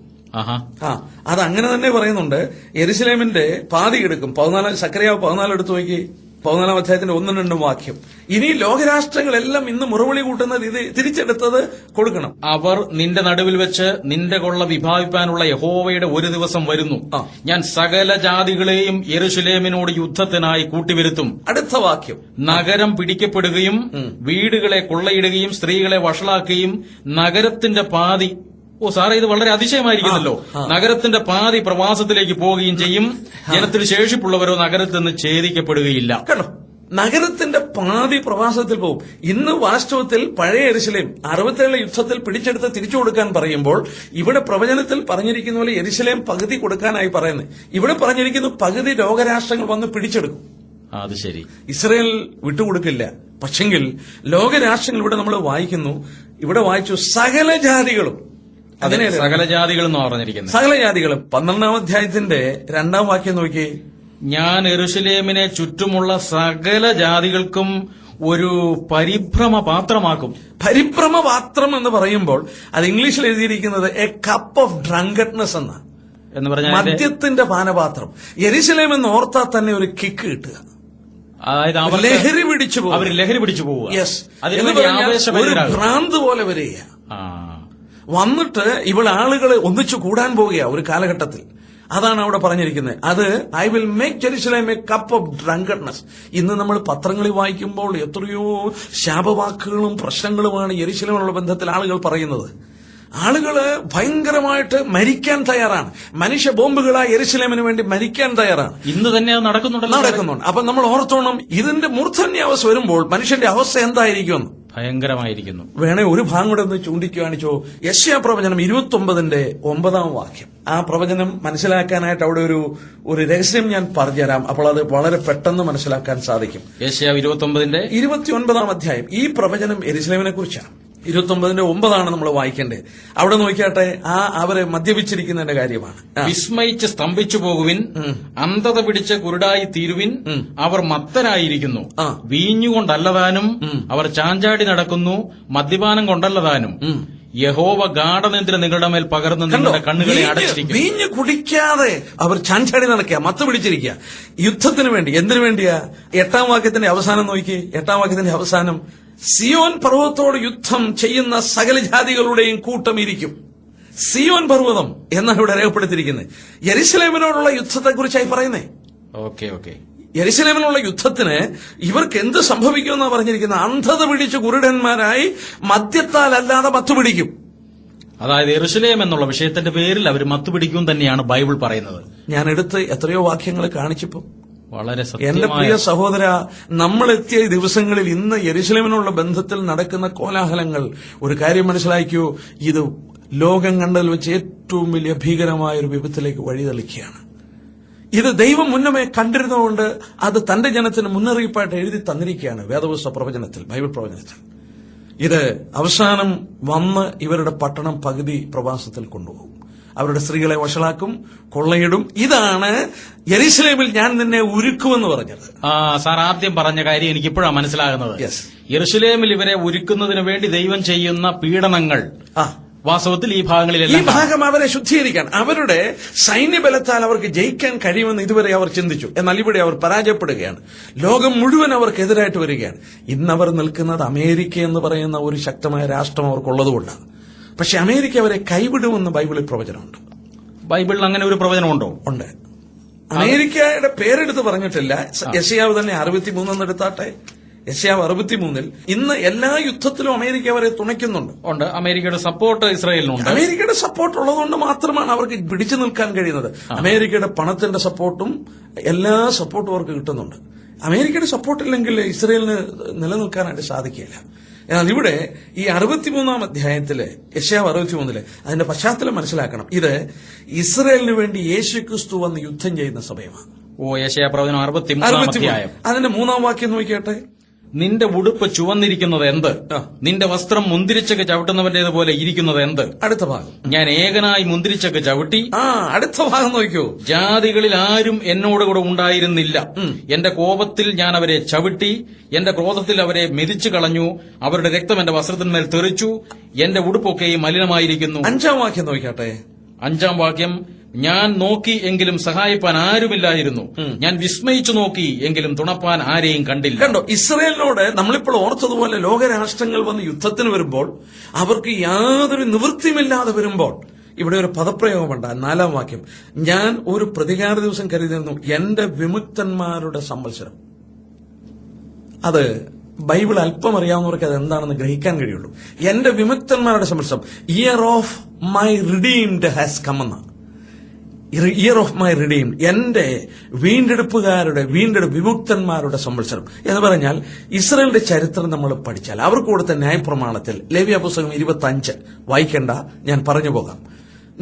അത് അങ്ങനെ തന്നെ പറയുന്നുണ്ട്. യെരുശലേമിന്റെ പാതി എടുക്കും. 14 സക്കറിയാവ് 14 എടുത്തു നോക്കി. 14 അധ്യായത്തിന്റെ 1-2 വാക്യം. ഇനി ലോകരാഷ്ട്രങ്ങളെല്ലാം ഇന്ന് മുറവിളി കൂട്ടുന്നത് ഇത് തിരിച്ചെടുത്തത് കൊടുക്കണം. അവർ നിന്റെ നടുവിൽ വെച്ച് നിന്റെ കൊള്ള വിഭാവിപ്പാനുള്ള യഹോവയുടെ ഒരു ദിവസം വരുന്നു. ഞാൻ സകല ജാതികളെയും യെരുശലേമിനോട് യുദ്ധത്തിനായി കൂട്ടിവരുത്തും. അടുത്ത വാക്യം. നഗരം പിടിക്കപ്പെടുകയും വീടുകളെ കൊള്ളയിടുകയും സ്ത്രീകളെ വഷളാക്കുകയും നഗരത്തിന്റെ പാതി സാറേ ഇത് വളരെ അതിശയമായിരിക്കുന്നല്ലോ. നഗരത്തിന്റെ പാതി പ്രവാസത്തിലേക്ക് പോവുകയും ചെയ്യും. ജനത്തിൽ ശേഷിപ്പുള്ളവരോ നഗരത്തിൽ നിന്ന് ഛേദിക്കപ്പെടുകയില്ല. കണ്ടോ, നഗരത്തിന്റെ പാതി പ്രവാസത്തിൽ പോകും. ഇന്ന് വാസ്തവത്തിൽ പഴയ യെരുശലേം 67 യുദ്ധത്തിൽ പിടിച്ചെടുത്ത് തിരിച്ചു കൊടുക്കാൻ പറയുമ്പോൾ ഇവിടെ പ്രവചനത്തിൽ പറഞ്ഞിരിക്കുന്ന പോലെ യെരുശലേം പകുതി കൊടുക്കാനായി പറയുന്നത്. ഇവിടെ പറഞ്ഞിരിക്കുന്നു പകുതി ലോകരാഷ്ട്രങ്ങൾ വന്ന് പിടിച്ചെടുക്കും. അത് ശരി. ഇസ്രയേൽ വിട്ടുകൊടുക്കില്ല. പക്ഷെങ്കിൽ ലോകരാഷ്ട്രങ്ങൾ ഇവിടെ നമ്മൾ വായിക്കുന്നു, ഇവിടെ വായിച്ചു സകല ജാതികളും. അതിനെ സകല ജാതികളും പറഞ്ഞിരിക്കുന്നത്. സകല ജാതികളും 12 അധ്യായത്തിന്റെ 2 വാക്യം നോക്കി. ഞാൻ യെരുശലേമിനെ ചുറ്റുമുള്ള സകല ജാതികൾക്കും ഒരു പരിഭ്രമ പാത്രമാക്കും. പരിഭ്രമ പാത്രം എന്ന് പറയുമ്പോൾ അത് ഇംഗ്ലീഷിൽ എഴുതിയിരിക്കുന്നത് എ കപ്പ് ഓഫ് ഡ്രങ്കഡ്നെസ് എന്ന് പറഞ്ഞാൽ മദ്യത്തിന്റെ പാനപാത്രം. യെരുശലേം എന്ന് ഓർത്താൽ തന്നെ ഒരു കിക്ക് കിട്ടുക, അതായത് ലഹരി പിടിച്ചു പോകും. അവർ ലഹരി പിടിച്ചു പോവുക. യെസ്, ഒരു ഭ്രാന്ത് പോലെ വരിക. വന്നിട്ട് ഇവിടെ ആളുകളെ ഒന്നിച്ചു കൂടാൻ പോവുക ഒരു കാലഘട്ടത്തിൽ. അതാണ് അവിടെ പറഞ്ഞിരിക്കുന്നത്. അത് I will make Jerusalem a cup of drunkenness. ഇന്ന് നമ്മൾ പത്രങ്ങളിൽ വായിക്കുമ്പോൾ എത്രയോ ശാപവാക്കുകളും പ്രശ്നങ്ങളുമാണ് യെരുശലേമിനുള്ള ബന്ധത്തിൽ ആളുകൾ പറയുന്നത്. ആളുകള് ഭയങ്കരമായിട്ട് മരിക്കാൻ തയ്യാറാണ്. മനുഷ്യ ബോംബുകളായി യെരുശലേമിന് വേണ്ടി മരിക്കാൻ തയ്യാറാണ്. ഇന്ന് തന്നെ നടക്കുന്നുണ്ട്. അപ്പൊ നമ്മൾ ഓർത്തോണം, ഇതിന്റെ മൂർധന്യാവസ്ഥ വരുമ്പോൾ മനുഷ്യന്റെ അവസ്ഥ എന്തായിരിക്കും? ഭയങ്കരമായിരിക്കുന്നു. വേണേ ഒരു ഭാഗം കൂടെ ഒന്ന് ചൂണ്ടിക്കാണിച്ചോ. യെശയ്യാ പ്രവചനം 29ന്റെ 9 വാക്യം. ആ പ്രവചനം മനസ്സിലാക്കാനായിട്ട് അവിടെ ഒരു രഹസ്യം ഞാൻ പറഞ്ഞുതരാം. അപ്പോൾ അത് വളരെ പെട്ടെന്ന് മനസ്സിലാക്കാൻ സാധിക്കും. യെശയ്യാ 29ന്റെ 29 അധ്യായം. ഈ പ്രവചനം യെരുശലേമിനെ കുറിച്ചാണ്. 29ന്റെ 9 നമ്മൾ വായിക്കേണ്ടത്. അവിടെ നോക്കിയാട്ടെ, അവരെ മദ്യപിച്ചിരിക്കുന്നതിന്റെ കാര്യമാണ്. വിസ്മയിച്ച് സ്തംഭിച്ചു പോകുവിൻ, അന്ധത പിടിച്ച് കുരുടായി തീരുവിൻ. അവർ മത്തരായിരിക്കുന്നു, വീഞ്ഞുകൊണ്ടല്ലതാനും. അവർ ചാഞ്ചാടി നടക്കുന്നു, മദ്യപാനം കൊണ്ടല്ലതാനും. യഹോവ ഗാഠനിദ്ര നിങ്ങളുടെ മേൽ പകർന്ന് നിങ്ങളുടെ കണ്ണുകളെ അടച്ചിരിക്കും. വീഞ്ഞ് കുടിക്കാതെ അവർ ചാഞ്ചാടി നടക്കുക, മത്ത് പിടിച്ചിരിക്കുക യുദ്ധത്തിന് വേണ്ടി. എന്തിനു വേണ്ടിയാ? 8 വാക്യത്തിന്റെ അവസാനം നോക്കി. 8 വാക്യത്തിന്റെ അവസാനം, സിയോൻ പർവ്വതത്തോട് യുദ്ധം ചെയ്യുന്ന സകല ജാതികളുടെയും കൂട്ടം ഇരിക്കും. സിയോൻ പർവ്വതം എന്നാണ് ഇവിടെ രേഖപ്പെടുത്തിയിരിക്കുന്നത്. യെരുശലേമിനോടുള്ള യുദ്ധത്തെക്കുറിച്ചായി പറയുന്നേ. ഓക്കെ. യെരുശലേമിനുള്ള യുദ്ധത്തിന് ഇവർക്ക് എന്ത് സംഭവിക്കുമെന്നാണ് പറഞ്ഞിരിക്കുന്നത്? അന്ധത പിടിച്ച് കുരുടന്മാരായി മദ്യത്താൽ അല്ലാതെ മത്ത് പിടിക്കും. അതായത് യെരുശലേം എന്നുള്ള വിഷയത്തിന്റെ പേരിൽ അവർ മത്തുപിടിക്കും തന്നെയാണ് ബൈബിൾ പറയുന്നത്. ഞാൻ എടുത്ത് എത്രയോ വാക്യങ്ങൾ കാണിച്ചപ്പോ വളരെ എന്റെ സത്യമായ പ്രിയ സഹോദര, നമ്മളെത്തിയ ഈ ദിവസങ്ങളിൽ ഇന്ന് യെരുശലേമിനുള്ള ബന്ധത്തിൽ നടക്കുന്ന കോലാഹലങ്ങൾ ഒരു കാര്യം മനസ്സിലാക്കിയോ, ഇത് ലോകം കണ്ടതിൽ വെച്ച് ഏറ്റവും വലിയ ഭീകരമായ ഒരു വിപത്തിലേക്ക് വഴിതെളിക്കുകയാണ്. ഇത് ദൈവം മുന്നമേ കണ്ടിരുന്നതുകൊണ്ട് അത് തന്റെ ജനത്തിന് മുന്നറിയിപ്പായിട്ട് എഴുതി തന്നിരിക്കുകയാണ് വേദപുസ്തക പ്രവചനത്തിൽ, ബൈബിൾ പ്രവചനത്തിൽ. ഇത് അവസാനം വന്ന് ഇവരുടെ പട്ടണം പകുതി പ്രവാസത്തിൽ കൊണ്ടുപോകും. അവരുടെ സ്ത്രീകളെ വഷളാക്കും, കൊള്ളയിടും. ഇതാണ് യെരുശലേമിൽ ഞാൻ നിന്നെ ഒരുക്കുമെന്ന് പറഞ്ഞത്. സാർ ആദ്യം പറഞ്ഞ കാര്യം എനിക്ക് ഇപ്പോഴാണ് മനസ്സിലാകുന്നത്. Yes. യെരുശലേമിൽ ഇവരെ ഒരുക്കുന്നതിന് വേണ്ടി ദൈവം ചെയ്യുന്ന പീഡനങ്ങൾ വാസ്തവത്തിൽ ഈ ഈ ഭാഗങ്ങളിലെല്ലാം ഭാഗം അവരെ ശുദ്ധീകരിക്കാൻ, അവരുടെ സൈന്യബലത്താൽ അവർക്ക് ജയിക്കാൻ കഴിയുമെന്ന് ഇതുവരെ അവർ ചിന്തിച്ചു. എന്നാൽ ഇവിടെ അവർ പരാജയപ്പെടുകയാണ്. ലോകം മുഴുവൻ അവർക്കെതിരായിട്ട് വരികയാണ്. ഇന്നവർ നിൽക്കുന്നത് അമേരിക്ക എന്ന് പറയുന്ന ഒരു ശക്തമായ രാഷ്ട്രം അവർക്കുള്ളതുകൊണ്ടാണ്. പക്ഷെ അമേരിക്ക അവരെ കൈവിടുമെന്ന് ബൈബിളിൽ പ്രവചനമുണ്ട്. ബൈബിളിൽ അങ്ങനെ ഒരു പ്രവചനമുണ്ടോ? ഉണ്ട്. അമേരിക്കയുടെ പേരെടുത്ത് പറഞ്ഞിട്ടില്ല. യെശയ്യാവ് തന്നെ 63 എടുത്താട്ടെ. യെശയ്യാവ് 63 ഇന്ന് എല്ലാ യുദ്ധത്തിലും അമേരിക്ക അവരെ തുണയ്ക്കുന്നുണ്ട്. ഉണ്ട്. അമേരിക്കയുടെ സപ്പോർട്ട് ഇസ്രായേലിനുണ്ട്. അമേരിക്കയുടെ സപ്പോർട്ട് ഉള്ളതുകൊണ്ട് മാത്രമാണ് അവർക്ക് പിടിച്ചു നിൽക്കാൻ കഴിയുന്നത്. അമേരിക്കയുടെ പണത്തിന്റെ സപ്പോർട്ടും എല്ലാ സപ്പോർട്ടും അവർക്ക് കിട്ടുന്നുണ്ട്. അമേരിക്കയുടെ സപ്പോർട്ടില്ലെങ്കിൽ ഇസ്രായേലിന് നിലനിൽക്കാനായിട്ട് സാധിക്കില്ല. എന്നാൽ ഇവിടെ ഈ 63 അധ്യായത്തില്, യെശയ്യാവ് 63 അതിന്റെ പശ്ചാത്തലം മനസ്സിലാക്കണം. ഇത് ഇസ്രായേലിന് വേണ്ടി യേശുക്രിസ്തു വന്ന് യുദ്ധം ചെയ്യുന്ന സമയമാണ്. യെശയ്യാ പ്രവചനം 63 അധ്യായം അതിന്റെ 3-ാം വാക്യം നോക്കിയാട്ടെ. നിന്റെ ഉടുപ്പ് ചുവന്നിരിക്കുന്നത് എന്ത്? നിന്റെ വസ്ത്രം മുന്തിരിച്ചക്ക് ചവിട്ടുന്നവന്റേതുപോലെ ഇരിക്കുന്നത് എന്ത്? അടുത്ത ഭാഗം. ഞാൻ ഏകനായി മുന്തിരിച്ചക്ക് ചവിട്ടി. അടുത്ത ഭാഗം നോക്കിയോ. ജാതികളിൽ ആരും എന്നോടുകൂടെ ഉണ്ടായിരുന്നില്ല. എന്റെ കോപത്തിൽ ഞാൻ അവരെ ചവിട്ടി, എന്റെ ക്രോധത്തിൽ അവരെ മെതിച്ചു കളഞ്ഞു. അവരുടെ രക്തം എന്റെ വസ്ത്രത്തിന്മേൽ തെറിച്ചു. എന്റെ ഉടുപ്പൊക്കെയും മലിനമായിരിക്കുന്നു. 5-ാം വാക്യം നോക്കിയാട്ടെ. 5-ാം വാക്യം. ഞാൻ നോക്കി എങ്കിലും സഹായിപ്പാൻ ആരുമില്ലായിരുന്നു. ഞാൻ വിസ്മയിച്ചു നോക്കി എങ്കിലും തുണപ്പാൻ ആരെയും കണ്ടില്ല. കണ്ടോ, ഇസ്രായേലിനോട് നമ്മളിപ്പോൾ ഓർത്തതുപോലെ ലോകരാഷ്ട്രങ്ങൾ വന്ന് യുദ്ധത്തിന് വരുമ്പോൾ അവർക്ക് യാതൊരു നിവൃത്തിയുമില്ലാതെ വരുമ്പോൾ ഇവിടെ ഒരു പദപ്രയോഗമുണ്ട്. 4-ാം വാക്യം. ഞാൻ ഒരു പ്രതികാര ദിവസം കരുതിയിരുന്നു, എന്റെ വിമുക്തന്മാരുടെ സംവത്സരം. അത് ബൈബിൾ അല്പം അറിയാവുന്നവർക്ക് അത് എന്താണെന്ന് ഗ്രഹിക്കാൻ കഴിയുള്ളൂ. എന്റെ വിമുക്തന്മാരുടെ സംവത്സരം, year of my redeemed has come എന്ന, ഇയർ ഓഫ് മൈ റിഡീംഡ്, എന്റെ വിമുക്തന്മാരുടെ സംവത്സരം എന്ന് പറഞ്ഞാൽ ഇസ്രായേലിന്റെ ചരിത്രം നമ്മൾ പഠിച്ചാൽ അവർക്ക് കൊടുത്ത ന്യായപ്രമാണത്തിൽ ലേവ്യ പുസ്തകം 25 വായിക്കേണ്ട, ഞാൻ പറഞ്ഞു പോകാം.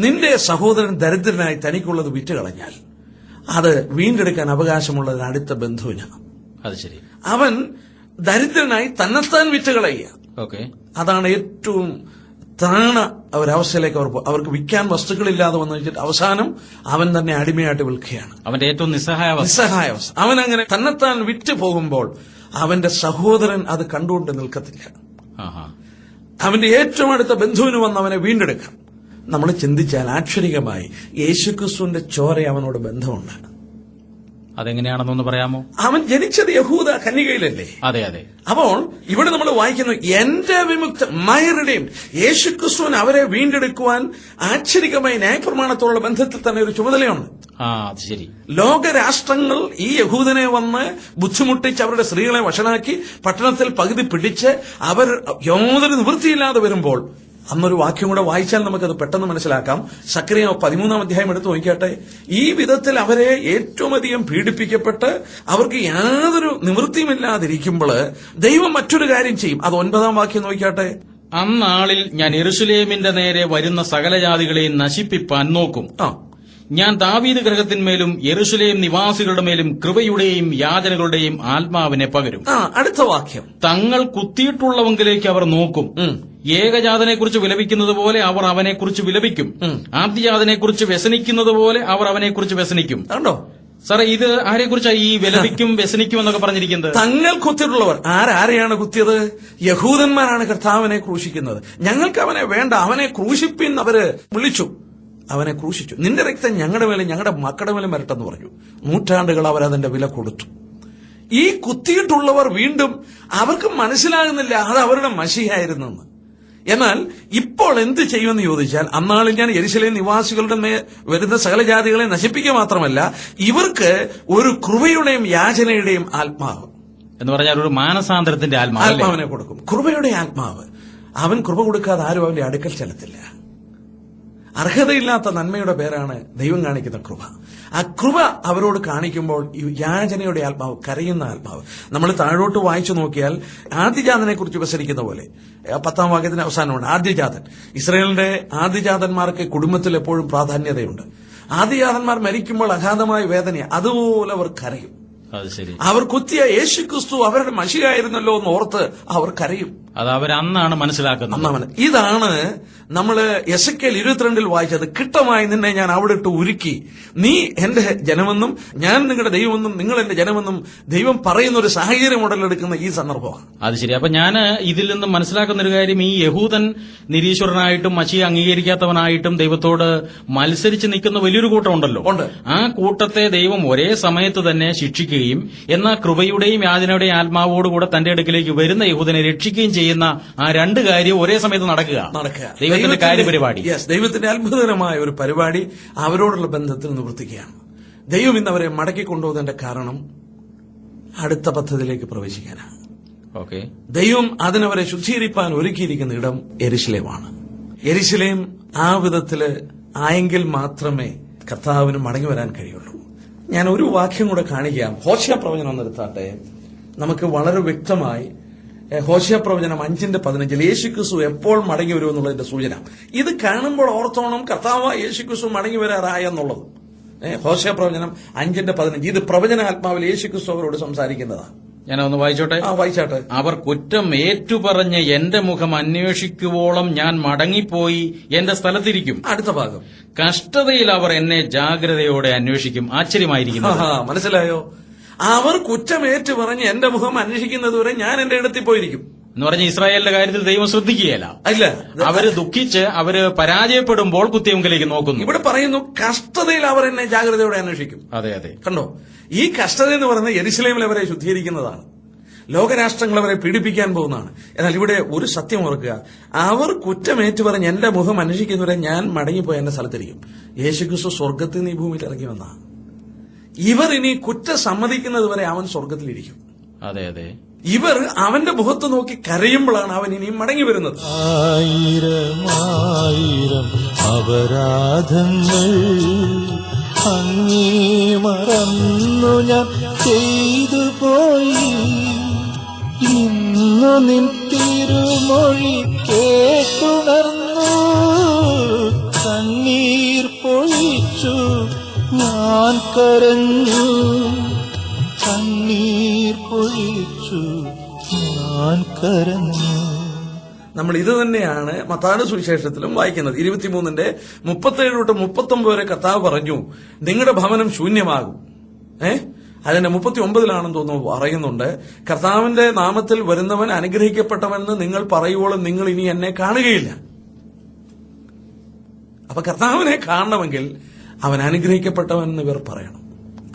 നിന്റെ സഹോദരൻ ദരിദ്രനായി തനിക്കുള്ളത് വിറ്റുകളഞ്ഞാൽ അത് വീണ്ടെടുക്കാൻ അവകാശമുള്ളത് അടുത്ത ബന്ധുവിനാണ്. അത് ശരി. അവൻ ദരിദ്രനായി തന്നെത്താൻ വിറ്റുകളയുക. ഓക്കെ. അതാണ് ഏറ്റവും താണ ഒരവസ്ഥയിലേക്ക് അവർക്ക് വിൽക്കാൻ വസ്തുക്കളില്ലാതെ വന്നു വെച്ചിട്ട് അവസാനം അവൻ തന്നെ അടിമയായിട്ട് വിൽക്കുകയാണ്. അവന്റെ ഏറ്റവും നിസ്സഹായാവസ്ഥ. അവൻ അങ്ങനെ തന്നെത്താൻ വിറ്റ് പോകുമ്പോൾ അവന്റെ സഹോദരൻ അത് കണ്ടുകൊണ്ട് നിൽക്കത്തില്ല. അവന്റെ ഏറ്റവും അടുത്ത ബന്ധുവിന് വന്ന് അവനെ വീണ്ടെടുക്കാം. നമ്മൾ ചിന്തിച്ചാൽ ആക്ഷരികമായി യേശുക്രിസ്തുവിന്റെ ചോര അവനോട് ബന്ധമുണ്ട്. അതെങ്ങനെയാണെന്നൊന്ന് പറയാമോ? അവൻ ജനിച്ചത് യഹൂദ കന്യകയിലല്ലേ? അതെ അതെ. അപ്പോൾ ഇവിടെ നമ്മൾ വായിക്കുന്നു, എന്റെ വിമുക്ത മയറുടെയും യേശുക്രിസ്തുവിന് അവരെ വീണ്ടെടുക്കുവാൻ ആശ്ചര്യമായി ന്യായപ്രമാണത്തോടുള്ള ബന്ധത്തിൽ തന്നെ ഒരു ചുമതലയുണ്ട്. അത് ശരി. ലോകരാഷ്ട്രങ്ങൾ ഈ യഹൂദനെ വന്ന് ബുദ്ധിമുട്ടിച്ച് അവരുടെ സ്ത്രീകളെ വഷളാക്കി പട്ടണത്തിൽ പകുതി പിടിച്ച് അവർ യാതൊരു നിവൃത്തിയില്ലാതെ വരുമ്പോൾ അന്നൊരു വാക്യം കൂടെ വായിച്ചാൽ നമുക്കത് പെട്ടെന്ന് മനസ്സിലാക്കാം. സക്കറിയ 13-ാം അധ്യായം എടുത്ത് നോക്കിയാട്ടെ. ഈ വിധത്തിൽ അവരെ ഏറ്റവും അധികം പീഡിപ്പിക്കപ്പെട്ട് അവർക്ക് യാതൊരു നിവൃത്തിയുമില്ലാതിരിക്കുമ്പോൾ ദൈവം മറ്റൊരു കാര്യം ചെയ്യും. അത് 9-ാം വാക്യം നോക്കിയാട്ടെ. അന്നാളിൽ ഞാൻ യെരുശലേമിന്റെ നേരെ വരുന്ന സകല ജാതികളെയും നശിപ്പിപ്പാൻ നോക്കും. ഞാൻ ദാവീദ് ഗൃഹത്തിന്മേലും യെരുശലേം നിവാസികളുടെ മേലും കൃപയുടെയും യാചനകളുടെയും ആത്മാവിനെ പകരും. അടുത്ത വാക്യം. തങ്ങൾ കുത്തിയിട്ടുള്ളവങ്കിലേക്ക് അവർ നോക്കും. ഏകജാതനെക്കുറിച്ച് വിലപിക്കുന്നത് പോലെ അവർ അവനെക്കുറിച്ച് വിലപിക്കും. ആദ്യജാതനെക്കുറിച്ച് വ്യസനിക്കുന്നത് പോലെ അവർ അവനെക്കുറിച്ച് വ്യസനിക്കും. കണ്ടോ സാറേ, ഇത് ആരെക്കുറിച്ചാണ് ഈ വിലപിക്കും വ്യസനിക്കും എന്നൊക്കെ പറഞ്ഞിരിക്കുന്നത്? തങ്ങൾ കുത്തിയിട്ടുള്ളവർ. ആരെയാണ് കുത്തിയത്? യഹൂദന്മാരാണ് കർത്താവിനെ ക്രൂശിക്കുന്നത്. ഞങ്ങൾക്ക് അവനെ വേണ്ട, അവനെ ക്രൂശിപ്പിൻ അവര് വിളിച്ചു. അവനെ ക്രൂശിച്ചു. നിന്റെ രക്തം ഞങ്ങളുടെ മേലെ ഞങ്ങളുടെ മക്കളുടെ മേലെ വരട്ടെന്ന് പറഞ്ഞു. നൂറ്റാണ്ടുകൾ അവരതിന്റെ വില കൊടുത്തു. ഈ കുത്തിയിട്ടുള്ളവർ വീണ്ടും അവർക്ക് മനസ്സിലാകുന്നില്ല അത് അവരുടെ മഷിയായിരുന്നെന്ന്. എന്നാൽ ഇപ്പോൾ എന്ത് ചെയ്യുമെന്ന് ചോദിച്ചാൽ, അന്നാളിൽ ഞാൻ യെരുശലേം നിവാസികളുടെ വരുന്ന സകല ജാതികളെ നശിപ്പിക്കുക മാത്രമല്ല, ഇവർക്ക് ഒരു കൃപയുടെയും യാചനയുടെയും ആത്മാവ് എന്ന് പറഞ്ഞാൽ ഒരു മാനസാന്തരത്തിന്റെ ആത്മാവിനെ കൊടുക്കും. കൃപയുടെ ആത്മാവ്. അവൻ കൃപ കൊടുക്കാതെ ആരും അവന്റെ അടുക്കൽ ചെല്ലത്തില്ല. അർഹതയില്ലാത്ത നന്മയുടെ പേരാണ് ദൈവം കാണിക്കുന്ന കൃപ. ആ കൃപ അവരോട് കാണിക്കുമ്പോൾ ഈ യാചനയുടെ ആത്മാവ്, കരയുന്ന ആത്മാവ്. നമ്മൾ താഴോട്ട് വായിച്ചു നോക്കിയാൽ ആദ്യജാതനെ കുറിച്ച് ഉപസരിക്കുന്ന പോലെ 10-ാം വാക്യത്തിന് അവസാനമാണ് ആദ്യജാതൻ. ഇസ്രായേലിന്റെ ആദ്യജാതന്മാർക്ക് കുടുംബത്തിൽ എപ്പോഴും പ്രാധാന്യതയുണ്ട്. ആദ്യജാതന്മാർ മരിക്കുമ്പോൾ അഗാധമായ വേദന, അതുപോലെ അവർ കരയും. അത് ശരി. അവർ കുത്തിയ യേശുക്രിസ്തു അവരുടെ മഷിയായിരുന്നല്ലോ എന്ന് ഓർത്ത് അവർ കരയും. അത് അവരന്നാണ് മനസ്സിലാക്കുന്നത്. ഇതാണ് നമ്മള് എസെക്കേൽ 22 വായിച്ചത്. കിട്ടമായി നിന്നെ ഞാൻ അവിടെ ഇട്ട് ഉരുക്കി, നീ എന്റെ ജനമെന്നും ഞാൻ നിങ്ങളുടെ ദൈവമെന്നും നിങ്ങൾ എന്റെ ജനമെന്നും ദൈവം പറയുന്ന ഒരു സാഹചര്യം ഉടലെടുക്കുന്ന ഈ സന്ദർഭമാണ്. അത് ശരി. അപ്പൊ ഞാൻ ഇതിൽ നിന്നും മനസ്സിലാക്കുന്ന ഒരു കാര്യം, ഈ യഹൂദൻ നിരീശ്വരനായിട്ടും മഷിയെ അംഗീകരിക്കാത്തവനായിട്ടും ദൈവത്തോട് മത്സരിച്ച് നിൽക്കുന്ന വലിയൊരു കൂട്ടം ഉണ്ടല്ലോ. ആ കൂട്ടത്തെ ദൈവം ഒരേ സമയത്ത് തന്നെ ശിക്ഷിക്കുകയും എന്നാൽ കൃപയുടെയും യാചനയുടെയും ആത്മാവോടുകൂടെ തന്റെ അടുക്കിലേക്ക് വരുന്ന യഹൂദനെ രക്ഷിക്കുകയും ചെയ്യുന്ന ആ രണ്ട് കാര്യം ഒരേ സമയത്ത് നടക്കുക. ദൈവത്തിന്റെ കാര്യപരിപാടി, ദൈവത്തിന്റെ അത്ഭുതകരമായ ഒരു പരിപാടി അവരോടുള്ള ബന്ധത്തിൽ നിവർത്തിക്കുകയാണ്. ദൈവം ഇന്ന് അവരെ മടക്കി കൊണ്ടുപോകുന്നതിന്റെ കാരണം അടുത്ത പദ്ധതിയിലേക്ക് പ്രവേശിക്കാനാണ്. ഓക്കെ. ദൈവം അതിനവരെ ശുദ്ധീകരിപ്പാൻ ഒരുക്കിയിരിക്കുന്ന ഇടം യെരുശലേമാണ്. യെരുശലേം ആ വിധത്തില് ആയെങ്കിൽ മാത്രമേ കർത്താവിന് മടങ്ങി വരാൻ കഴിയുള്ളൂ. ഞാൻ ഒരു വാക്യം കൂടെ കാണിക്കാം. ഹോശേയ പ്രവചനം ഒന്നെടുത്താട്ടെ. നമുക്ക് വളരെ വ്യക്തമായി ഹോശേയ പ്രവചനം 5:15 യേശുക്രിസ്തു എപ്പോൾ മടങ്ങി വരുമെന്നുള്ളതിന്റെ സൂചന. ഇത് കാണുമ്പോൾ ഓർത്തോണം കർത്താവ് യേശുക്രിസ്തു മടങ്ങി വരാറായെന്നുള്ളത്. ഹോശേയ പ്രവചനം 5:15. ഇത് പ്രവചനാത്മാവിൽ യേശുക്രിസ്തു അവരോട് സംസാരിക്കുന്നതാണ്. ഞാനൊന്ന് വായിച്ചോട്ടെ. വായിച്ചാട്ടെ. അവർ കുറ്റം ഏറ്റുപറഞ്ഞ് എന്റെ മുഖം അന്വേഷിക്കുവോളം ഞാൻ മടങ്ങിപ്പോയി എന്റെ സ്ഥലത്തിരിക്കും. അടുത്ത ഭാഗം, കഷ്ടതയിൽ അവർ എന്നെ ജാഗ്രതയോടെ അന്വേഷിക്കും. ആശ്ചര്യമായിരിക്കുന്നു. മനസ്സിലായോ? അവർ കുറ്റമേറ്റു പറഞ്ഞ് എന്റെ മുഖം അന്വേഷിക്കുന്നതുവരെ ഞാൻ എന്റെ ഇടത്തിൽ പോയിരിക്കും എന്ന് പറഞ്ഞ ഇസ്രായേലിന്റെ കാര്യത്തിൽ ദൈവം ശ്രദ്ധിക്കുകയല്ല. അല്ല, അവര് ദുഃഖിച്ച് അവര് പരാജയപ്പെടുമ്പോൾ കുത്തിയമുക്കിലേക്ക് നോക്കുന്നു. ഇവിടെ പറയുന്നു കഷ്ടതയിൽ അവർ എന്നെ ജാഗ്രതയോടെ അന്വേഷിക്കും. അതെ അതെ. കണ്ടോ, ഈ കഷ്ടത എന്ന് പറയുന്നത് യെരുശലേമിൽ അവരെ ശുദ്ധീകരിക്കുന്നതാണ്. ലോകരാഷ്ട്രങ്ങൾ അവരെ പീഡിപ്പിക്കാൻ പോകുന്നതാണ്. എന്നാൽ ഇവിടെ ഒരു സത്യം ഓർക്കുക, അവർ കുറ്റമേറ്റു പറഞ്ഞ് എന്റെ മുഖം അന്വേഷിക്കുന്നവരെ ഞാൻ മടങ്ങിപ്പോയി എന്റെ സ്ഥലത്തിരിക്കും. യേശുക്രിസ്തു സ്വർഗത്തിൽ നിന്ന് ഈ ഭൂമിയിൽ ഇറങ്ങി വന്ന ഇവർ ഇനി കുറ്റം സമ്മതിക്കുന്നത് വരെ അവൻ സ്വർഗത്തിലിരിക്കും. അതെ അതെ. ഇവർ അവന്റെ മുഖത്ത് നോക്കി കരയുമ്പോഴാണ് അവൻ ഇനിയും മടങ്ങി വരുന്നത്. 1000 അപരാധങ്ങൾ അങ്ങേ മറന്നു ഞാൻ ചെയ്തു പോയി, ഇന്നു നിൻ തിരുമൊഴി കേട്ടുണർന്നു, കണ്ണീർ പൊഴിച്ചു ഞാൻ കരഞ്ഞു, കണ്ണീർ പൊഴിച്ചു ഞാൻ കരഞ്ഞു. നമ്മൾ ഇത് തന്നെയാണ് മത്തായിയുടെ സുവിശേഷത്തിലും വായിക്കുന്നത്. 23:37-39 വരെ കർത്താവ് പറഞ്ഞു, നിങ്ങളുടെ ഭവനം ശൂന്യമാകും. അതിന്റെ 39-ലാണെന്ന് തോന്നുന്നു പറയുന്നുണ്ട്, കർത്താവിന്റെ നാമത്തിൽ വരുന്നവൻ അനുഗ്രഹിക്കപ്പെട്ടവനെന്ന് നിങ്ങൾ പറയുവോളം നിങ്ങൾ ഇനി എന്നെ കാണുകയില്ല. അപ്പൊ കർത്താവിനെ കാണണമെങ്കിൽ അവൻ അനുഗ്രഹിക്കപ്പെട്ടവനെന്ന് ഇവർ പറയണം.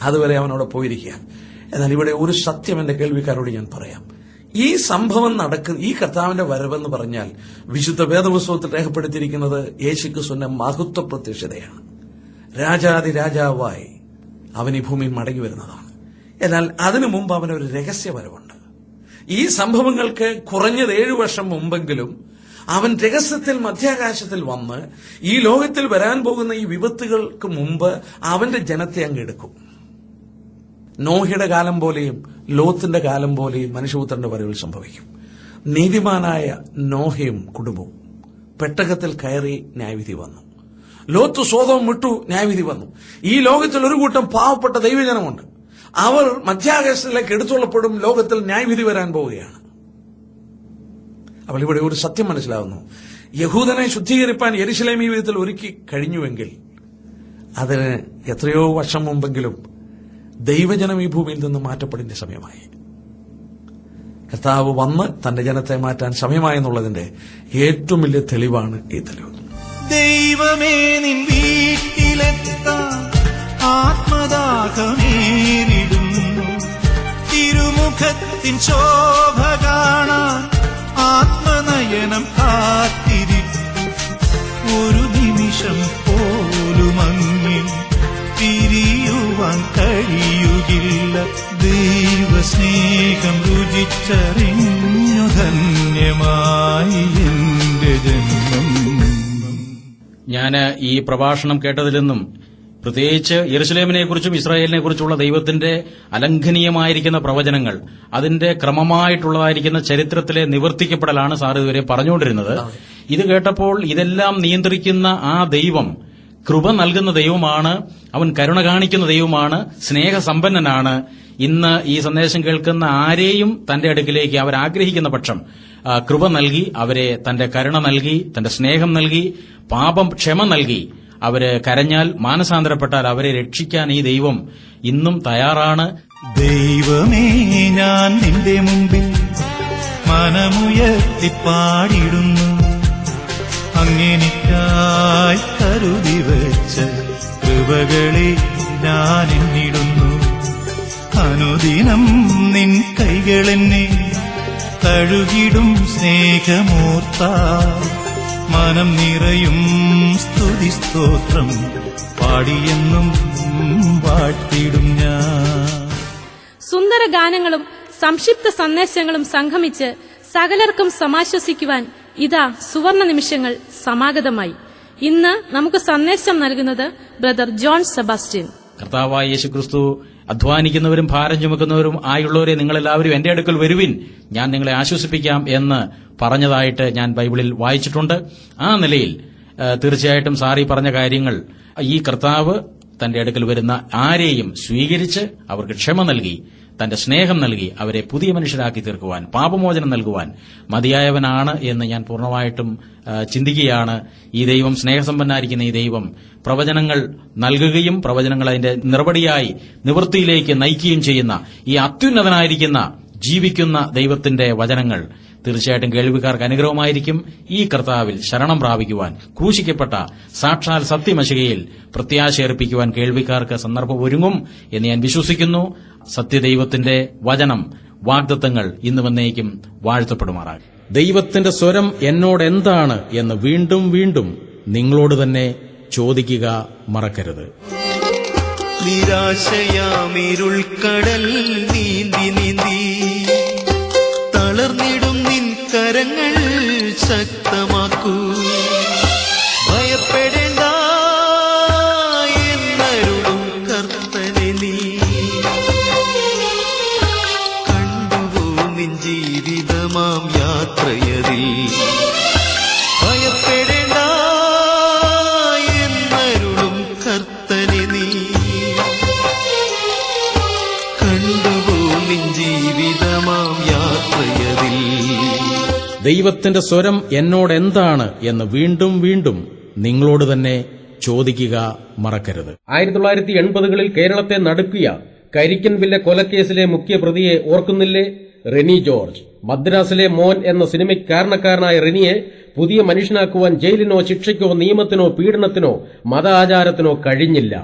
അതുവരെ അവനവിടെ പോയിരിക്കുക. എന്നാൽ ഇവിടെ ഒരു സത്യം എന്റെ കേൾവിക്കാരോട് ഞാൻ പറയാം. ഈ സംഭവം ഈ കർത്താവിന്റെ വരവെന്ന് പറഞ്ഞാൽ വിശുദ്ധ വേദപുസ്തകത്തിൽ രേഖപ്പെടുത്തിയിരിക്കുന്നത് യേശുക്രിസ്തുവിന്റെ മഹത്വ പ്രത്യക്ഷതയാണ്. രാജാതി രാജാവായി അവൻ ഈ ഭൂമിയിൽ മടങ്ങി വരുന്നതാണ്. എന്നാൽ അതിനു മുമ്പ് അവനൊരു രഹസ്യ വരവുണ്ട്. ഈ സംഭവങ്ങൾക്ക് കുറഞ്ഞത് 7 വർഷം മുമ്പെങ്കിലും അവൻ രഹസ്യത്തിൽ മധ്യാകാശത്തിൽ വന്ന് ഈ ലോകത്തിൽ വരാൻ പോകുന്ന ഈ വിപത്തുകൾക്ക് മുമ്പ് അവന്റെ ജനത്തെ അങ്ങ് എടുക്കും. നോഹയുടെ കാലം പോലെയും ലോത്തിന്റെ കാലം പോലെയും മനുഷ്യപുത്രന്റെ വരവിൽ സംഭവിക്കും. നീതിമാനായ നോഹയും കുടുംബവും പെട്ടകത്തിൽ കയറി ന്യായവിധി വന്നു. ലോത്ത് സ്വതം വിട്ടു, ന്യായവിധി വന്നു. ഈ ലോകത്തിൽ ഒരു കൂട്ടം പാവപ്പെട്ട ദൈവജനമുണ്ട്. അവർ മധ്യാകാശത്തിലേക്ക് എടുത്തുള്ളപ്പോഴും ലോകത്തിൽ ന്യായവിധി വരാൻ പോവുകയാണ്. അപ്പോൾ ഇവിടെ ഒരു സത്യം മനസ്സിലാവുന്നു. യഹൂദനെ ശുദ്ധീകരിപ്പാൻ യെരുശലേം ഈ വിധത്തിൽ ഒരുക്കി കഴിഞ്ഞുവെങ്കിൽ അതിന് എത്രയോ വർഷം മുമ്പെങ്കിലും ദൈവജനം ഈ ഭൂമിയിൽ നിന്ന് മാറ്റപ്പെടേണ്ട സമയമായി. കർത്താവ് വന്ന് തന്റെ ജനത്തെ മാറ്റാൻ സമയമായെന്നുള്ളതിന്റെ ഏറ്റവും വലിയ തെളിവാണ് ഈ തെളിവ്. ദൈവമേ, നിൻ വീട്ടിലെത്താൻ ആത്മദാഹമേറിടുന്നു, തിരുമുഖത്തിൻ ശോഭ കാണാൻ ആത്മനയനം കാത്തിരിക്കും, ഒരു നിമിഷം പോലും അങ്ങിൽ പിരിയുവാൻ കഴിയുകില്ല. ദൈവസ്നേഹം രുചിച്ചറിഞ്ഞു ധന്യമായി എന്റെ ജന്മം. ഞാൻ ഈ പ്രഭാഷണം കേട്ടതിൽ നിന്നും പ്രത്യേകിച്ച് യെരുശലേമിനെ കുറിച്ചും ഇസ്രായേലിനെ കുറിച്ചുള്ള ദൈവത്തിന്റെ അലംഘനീയമായിരിക്കുന്ന പ്രവചനങ്ങൾ, അതിന്റെ ക്രമമായിട്ടുള്ളതായിരിക്കുന്ന ചരിത്രത്തിലെ നിവർത്തിക്കപ്പെടലാണ് സാർ ഇതുവരെ പറഞ്ഞുകൊണ്ടിരുന്നത്. ഇത് കേട്ടപ്പോൾ ഇതെല്ലാം നിയന്ത്രിക്കുന്ന ആ ദൈവം കൃപ നൽകുന്ന ദൈവമാണ്, അവൻ കരുണ കാണിക്കുന്ന ദൈവമാണ്, സ്നേഹസമ്പന്നനാണ്. ഇന്ന് ഈ സന്ദേശം കേൾക്കുന്ന ആരെയും തന്റെ അടുക്കിലേക്ക് അവരാഗ്രഹിക്കുന്ന പക്ഷം കൃപ നൽകി, അവരെ തന്റെ കരുണ നൽകി, തന്റെ സ്നേഹം നൽകി, പാപം ക്ഷമ നൽകി, അവര് കരഞ്ഞാൽ മാനസാന്തരപ്പെട്ടാൽ അവരെ രക്ഷിക്കാൻ ഈ ദൈവം ഇന്നും തയ്യാറാണ്. ദൈവമേ, ഞാൻ നിന്റെ മുമ്പിൽ മനമുയർത്തി പാടിടുന്നു. അങ്ങെനിക്കായി കരുതി വച്ച കൃപകളെ ഞാൻ എണ്ണിടുന്നു. അനുദിനം നിൻ കൈകളെന്നെ കഴുകിടും സ്നേഹമൂർത്ത. മനം നിറയും സ്തുതി സ്തോത്രം പാടിയെന്നും വാഴ്ത്തിടും ഞാൻ. സുന്ദര ഗാനങ്ങളും സംക്ഷിപ്ത സന്ദേശങ്ങളും സംഗമിച്ച് സകലർക്കും സമാശ്വസിക്കുവാൻ ഇതാ സുവർണ നിമിഷങ്ങൾ സമാഗതമായി. ഇന്ന് നമുക്ക് സന്ദേശം നൽകുന്നത് ബ്രദർ ജോൺ സെബാസ്റ്റ്യൻ. കർത്താവായ യേശുക്രിസ്തു അധ്വാനിക്കുന്നവരും ഭാരം ചുമക്കുന്നവരും ആയുള്ളവരെ നിങ്ങളെല്ലാവരും എന്റെ അടുക്കൽ വരുവിൻ, ഞാൻ നിങ്ങളെ ആശ്വസിപ്പിക്കാം എന്ന് പറഞ്ഞതായിട്ട് ഞാൻ ബൈബിളിൽ വായിച്ചിട്ടുണ്ട്. ആ നിലയിൽ തീർച്ചയായിട്ടും സാറി പറഞ്ഞ കാര്യങ്ങൾ, ഈ കർത്താവ് തന്റെ അടുക്കൽ വരുന്ന ആരെയും സ്വീകരിച്ച് അവർക്ക് ക്ഷമ നൽകി, തന്റെ സ്നേഹം നൽകി, അവരെ പുതിയ മനുഷ്യരാക്കി തീർക്കുവാൻ, പാപമോചനം നൽകുവാൻ മതിയായവനാണ് എന്ന് ഞാൻ പൂർണ്ണമായിട്ടും ചിന്തിക്കുകയാണ്. ഈ ദൈവം, സ്നേഹസമ്പന്നായിരിക്കുന്ന ഈ ദൈവം പ്രവചനങ്ങൾ നൽകുകയും പ്രവചനങ്ങൾ അതിന്റെ നിറപടിയായി നിവൃത്തിയിലേക്ക് നയിക്കുകയും ചെയ്യുന്ന ഈ അത്യുന്നതനായിരിക്കുന്ന ജീവിക്കുന്ന ദൈവത്തിന്റെ വചനങ്ങൾ തീർച്ചയായിട്ടും കേൾവിക്കാർക്ക് അനുഗ്രഹമായിരിക്കും. ഈ കർത്താവിൽ ശരണം പ്രാപിക്കുവാൻ, ക്രൂശിക്കപ്പെട്ട സാക്ഷാൽ സത്യമശികയിൽ പ്രത്യാശയർപ്പിക്കുവാൻ കേൾവിക്കാർക്ക് സന്ദർഭം ഒരുങ്ങും എന്ന് ഞാൻ വിശ്വസിക്കുന്നു. സത്യദൈവത്തിന്റെ വചനം, വാഗ്ദത്തങ്ങൾ ഇന്നും എന്നേക്കും വാഴ്ത്തപ്പെടുമാറാകും. ദൈവത്തിന്റെ സ്വരം എന്നോട് എന്താണ് എന്ന് വീണ്ടും വീണ്ടും നിങ്ങളോട് തന്നെ ചോദിക്കുക മറക്കരുത്. നിരാശയാമിരുൾക്കടൽ നീന്തി നീന്തി തളർന്നിടും നിൻ കരങ്ങൾ ശക്തമാക്കൂ. ഭയപ്പെടേണ്ട എന്നരുളും കർത്തനെ നീ. കണ്ടുവോ നിൻ ജീവിതമാം യാത്രയതിൽ. ഭയപ്പെടേണ്ട എന്നരുളും കർത്തനെ നീ. കണ്ടുവോ നിൻ ജീവിതമാം യാത്രയതിൽ. ദൈവത്തിന്റെ സ്വരം എന്നോട് എന്താണ് എന്ന് വീണ്ടും വീണ്ടും നിങ്ങളോട് തന്നെ ചോദിക്കുക മറക്കരുത്. 1980കളിൽ കേരളത്തെ നടുക്കിയ കരിക്കൻവില്ല കൊലക്കേസിലെ മുഖ്യപ്രതിയെ ഓർക്കുന്നില്ലേ? റെനി ജോർജ്. മദ്രാസിലെ മോൻ എന്ന സിനിമയ്ക്ക് കാരണക്കാരനായ റെനിയെ പുതിയ മനുഷ്യനാക്കുവാൻ ജയിലിനോ ശിക്ഷയ്ക്കോ നിയമത്തിനോ പീഡനത്തിനോ മത ആചാരത്തിനോ കഴിഞ്ഞില്ല.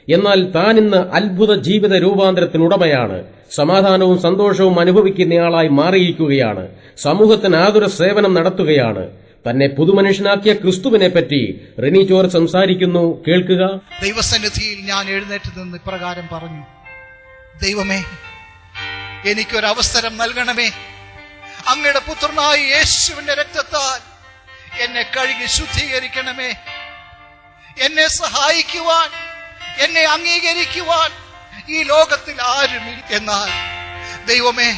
എന്നാൽ താൻ ഇന്ന് അത്ഭുത ജീവിത രൂപാന്തരത്തിനുടമയാണ്. സമാധാനവും സന്തോഷവും അനുഭവിക്കുന്നയാളായി മാറിയിരിക്കുകയാണ്. സമൂഹത്തിന് ആതുര സേവനം നടത്തുകയാണ്. തന്നെ പുതുമനുഷ്യനാക്കിയ ക്രിസ്തുവിനെ പറ്റി റെനി ജോർജ് സംസാരിക്കുന്നു, കേൾക്കുക. ദൈവസന്നിധിയിൽ ഞാൻ എഴുന്നേറ്റ് നിന്ന് ഇപ്രകാരം പറഞ്ഞു: ദൈവമേ, എനിക്കൊരവസരം നൽകണമേ. അങ്ങയുടെ പുത്രനായ യേശുവിന്റെ രക്തത്താൽ എന്നെ കഴുകി ശുദ്ധീകരിക്കണമേ. എന്നെ സഹായിക്കുവാൻ, എന്നെ അംഗീകരിക്കുവാൻ ഈ ലോകത്തിൽ ആരുമില്ല. എന്നാൽ ദൈവമേ,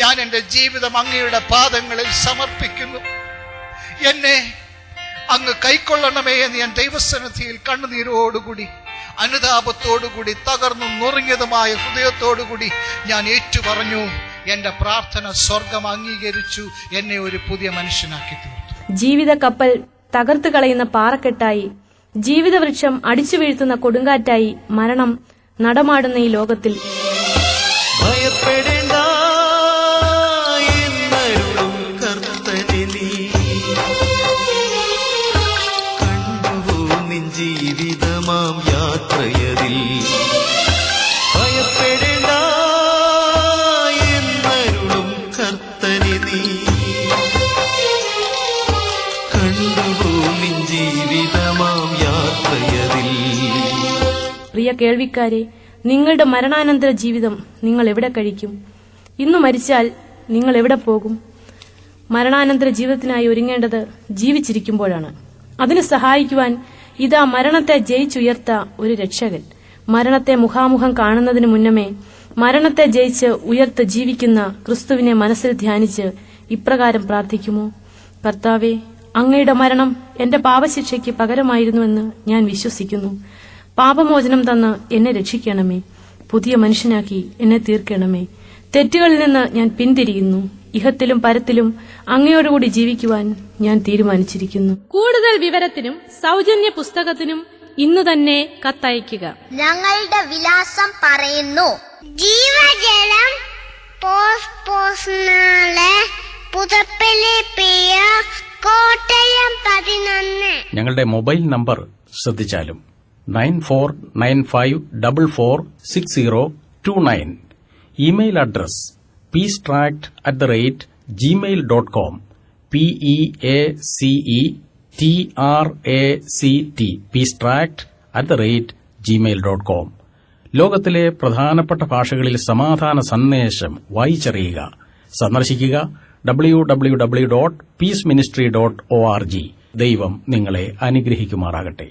ഞാൻ എന്റെ ജീവിതം അങ്ങയുടെ പാദങ്ങളിൽ സമർപ്പിക്കുന്നു. എന്നെ അങ്ങ് കൈക്കൊള്ളണമേ എന്ന് ഞാൻ ദൈവസന്നിധിയിൽ കണ്ണുനീരോടുകൂടി, അനുതാപത്തോടുകൂടി, തകർന്നും നുറുങ്ങിയതുമായ ഹൃദയത്തോടുകൂടി ഞാൻ ഏറ്റുപറഞ്ഞു. എന്റെ പ്രാർത്ഥന സ്വർഗം അംഗീകരിച്ചു. എന്നെ ഒരു പുതിയ മനുഷ്യനാക്കി തീർത്തു. ജീവിത കപ്പൽ തകർത്തു കളയുന്ന പാറക്കെട്ടായി, ജീവിതവൃക്ഷം അടിച്ചു വീഴ്ത്തുന്ന കൊടുങ്കാറ്റായി മരണം നടമാടുന്ന ഈ ലോകത്തിൽ ഭയപ്പെടേണ്ട എന്നരുളും കർത്തനെ നീ. കണ്ടുവോ നിൻ ജീവിതമാം യാത്രയതിൽ. ഭയപ്പെടേണ്ട എന്നരുളും കർത്തനെ നീ. കണ്ടുവോ നിൻ ജീവിതമാം യാത്രയതിൽ. പ്രിയ കേൾവിക്കാരെ, നിങ്ങളുടെ മരണാനന്തര ജീവിതം നിങ്ങൾ എവിടെ കഴിക്കും? ഇന്നു മരിച്ചാൽ നിങ്ങൾ എവിടെ പോകും? മരണാനന്തര ജീവിതത്തിനായി ഒരുങ്ങേണ്ടത് ജീവിച്ചിരിക്കുമ്പോഴാണ്. അതിന് സഹായിക്കുവാൻ ഇതാ മരണത്തെ ജയിച്ചുയർത്ത ഒരു രക്ഷകൻ. മരണത്തെ മുഖാമുഖം കാണുന്നതിന് മുന്നമേ മരണത്തെ ജയിച്ച് ഉയർത്ത് ജീവിക്കുന്ന ക്രിസ്തുവിനെ മനസ്സിൽ ധ്യാനിച്ച് ഇപ്രകാരം പ്രാർത്ഥിക്കുമോ: കർത്താവേ, അങ്ങയുടെ മരണം എന്റെ പാപശിക്ഷയ്ക്ക് പകരമായിരുന്നുവെന്ന് ഞാൻ വിശ്വസിക്കുന്നു. പാപമോചനം തന്ന് എന്നെ രക്ഷിക്കണമേ. പുതിയ മനുഷ്യനാക്കി എന്നെ തീർക്കണമേ. തെറ്റുകളിൽ നിന്ന് ഞാൻ പിന്തിരിയുന്നു. ഇഹത്തിലും പരത്തിലും അങ്ങയോടുകൂടി ജീവിക്കുവാൻ ഞാൻ തീരുമാനിച്ചിരിക്കുന്നു. കൂടുതൽ വിവരത്തിനും സൗജന്യ പുസ്തകത്തിനും ഇന്നു തന്നെ കത്തയക്കുക. ഞങ്ങളുടെ വിലാസം പറയുന്നു: ജീവജലം പോസ്റ്റ്പോസ്റ്റിനാലെ പുതുപ്പള്ളി പിയ കോട്ടയം 11. ഞങ്ങളുടെ മൊബൈൽ നമ്പർ ശ്രദ്ധിച്ചാലും 9495446029. Email address peacetract@gmail.com. PEACETRACT peacetract@gmail.com. ലോകത്തിലെ പ്രധാനപ്പെട്ട ഭാഷകളിൽ സമാധാന സന്ദേശം വായിച്ചറിയുക. സന്ദർശിക്കുക www.peaceministry.org. ദൈവം നിങ്ങളെ അനുഗ്രഹിക്കുമാറാകട്ടെ.